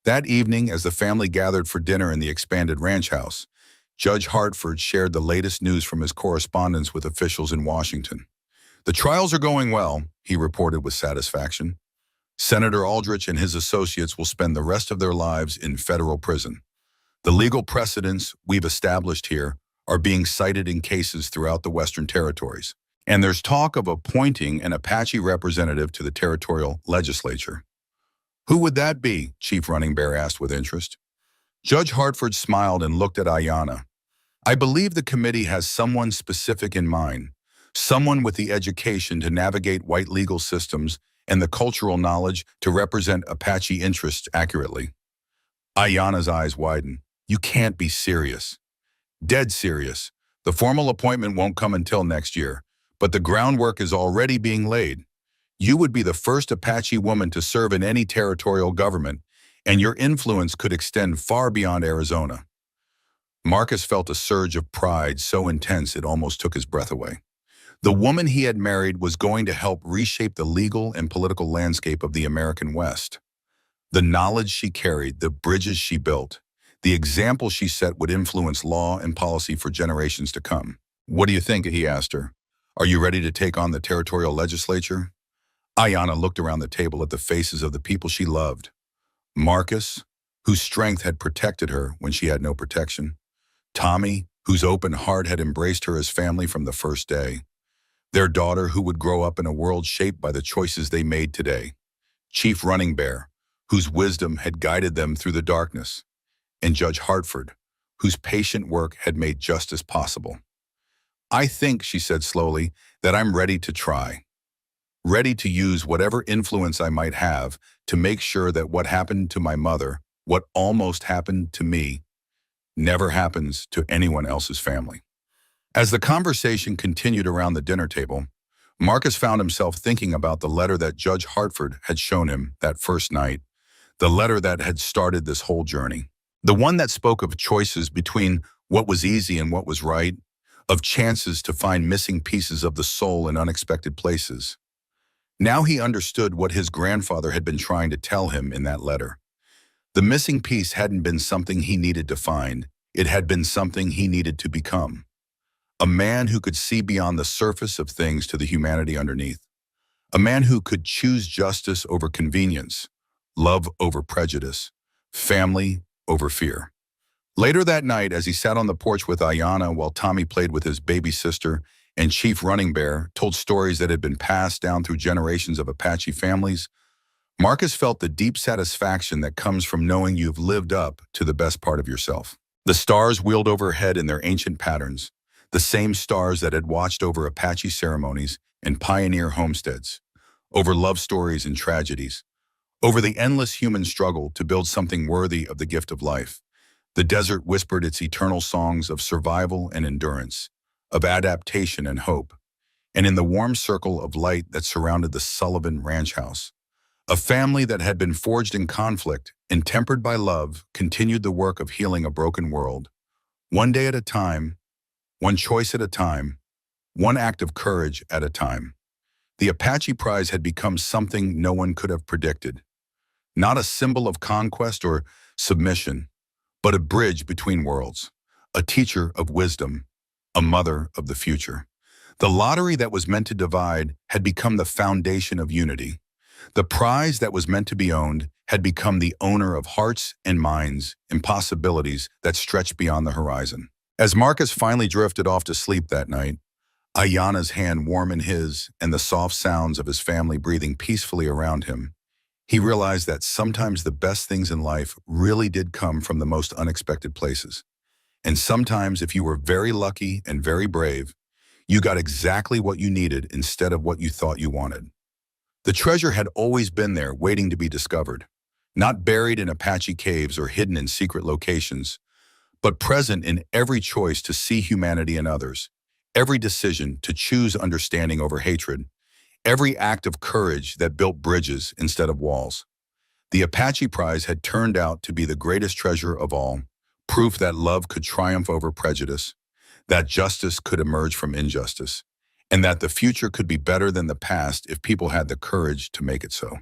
That evening, as the family gathered for dinner in the expanded ranch house, Judge Hartford shared the latest news from his correspondence with officials in Washington. "The trials are going well," he reported with satisfaction. "Senator Aldrich and his associates will spend the rest of their lives in federal prison. The legal precedents we've established here are being cited in cases throughout the Western territories. And there's talk of appointing an Apache representative to the territorial legislature." "Who would that be?" Chief Running Bear asked with interest. Judge Hartford smiled and looked at Ayanna. "I believe the committee has someone specific in mind, someone with the education to navigate white legal systems and the cultural knowledge to represent Apache interests accurately." Ayanna's eyes widened. "You can't be serious." "Dead serious. The formal appointment won't come until next year, but the groundwork is already being laid. You would be the first Apache woman to serve in any territorial government, and your influence could extend far beyond Arizona." Marcus felt a surge of pride so intense it almost took his breath away. The woman he had married was going to help reshape the legal and political landscape of the American West. The knowledge she carried, the bridges she built, the example she set would influence law and policy for generations to come. "What do you think?" he asked her. "Are you ready to take on the territorial legislature?" Ayanna looked around the table at the faces of the people she loved. Marcus, whose strength had protected her when she had no protection. Tommy, whose open heart had embraced her as family from the first day. Their daughter, who would grow up in a world shaped by the choices they made today. Chief Running Bear, whose wisdom had guided them through the darkness. And Judge Hartford, whose patient work had made justice possible. "I think," she said slowly, "that I'm ready to try. Ready to use whatever influence I might have to make sure that what happened to my mother, what almost happened to me, never happens to anyone else's family." As the conversation continued around the dinner table, Marcus found himself thinking about the letter that Judge Hartford had shown him that first night, the letter that had started this whole journey. The one that spoke of choices between what was easy and what was right, of chances to find missing pieces of the soul in unexpected places. Now he understood what his grandfather had been trying to tell him in that letter. The missing piece hadn't been something he needed to find, it had been something he needed to become. A man who could see beyond the surface of things to the humanity underneath. A man who could choose justice over convenience, love over prejudice, family over fear. Later that night, as he sat on the porch with Ayanna while Tommy played with his baby sister and Chief Running Bear told stories that had been passed down through generations of Apache families, Marcus felt the deep satisfaction that comes from knowing you've lived up to the best part of yourself. The stars wheeled overhead in their ancient patterns, the same stars that had watched over Apache ceremonies and pioneer homesteads, over love stories and tragedies, over the endless human struggle to build something worthy of the gift of life. The desert whispered its eternal songs of survival and endurance, of adaptation and hope. And in the warm circle of light that surrounded the Sullivan ranch house, a family that had been forged in conflict and tempered by love continued the work of healing a broken world, one day at a time, one choice at a time, one act of courage at a time. The Apache Prize had become something no one could have predicted, not a symbol of conquest or submission, but a bridge between worlds, a teacher of wisdom, a mother of the future. The lottery that was meant to divide had become the foundation of unity. The prize that was meant to be owned had become the owner of hearts and minds and possibilities that stretched beyond the horizon. As Marcus finally drifted off to sleep that night, Ayanna's hand warm in his and the soft sounds of his family breathing peacefully around him, he realized that sometimes the best things in life really did come from the most unexpected places. And sometimes, if you were very lucky and very brave, you got exactly what you needed instead of what you thought you wanted. The treasure had always been there, waiting to be discovered, not buried in Apache caves or hidden in secret locations, but present in every choice to see humanity in others, every decision to choose understanding over hatred, every act of courage that built bridges instead of walls. The Apache Prize had turned out to be the greatest treasure of all, proof that love could triumph over prejudice, that justice could emerge from injustice, and that the future could be better than the past if people had the courage to make it so.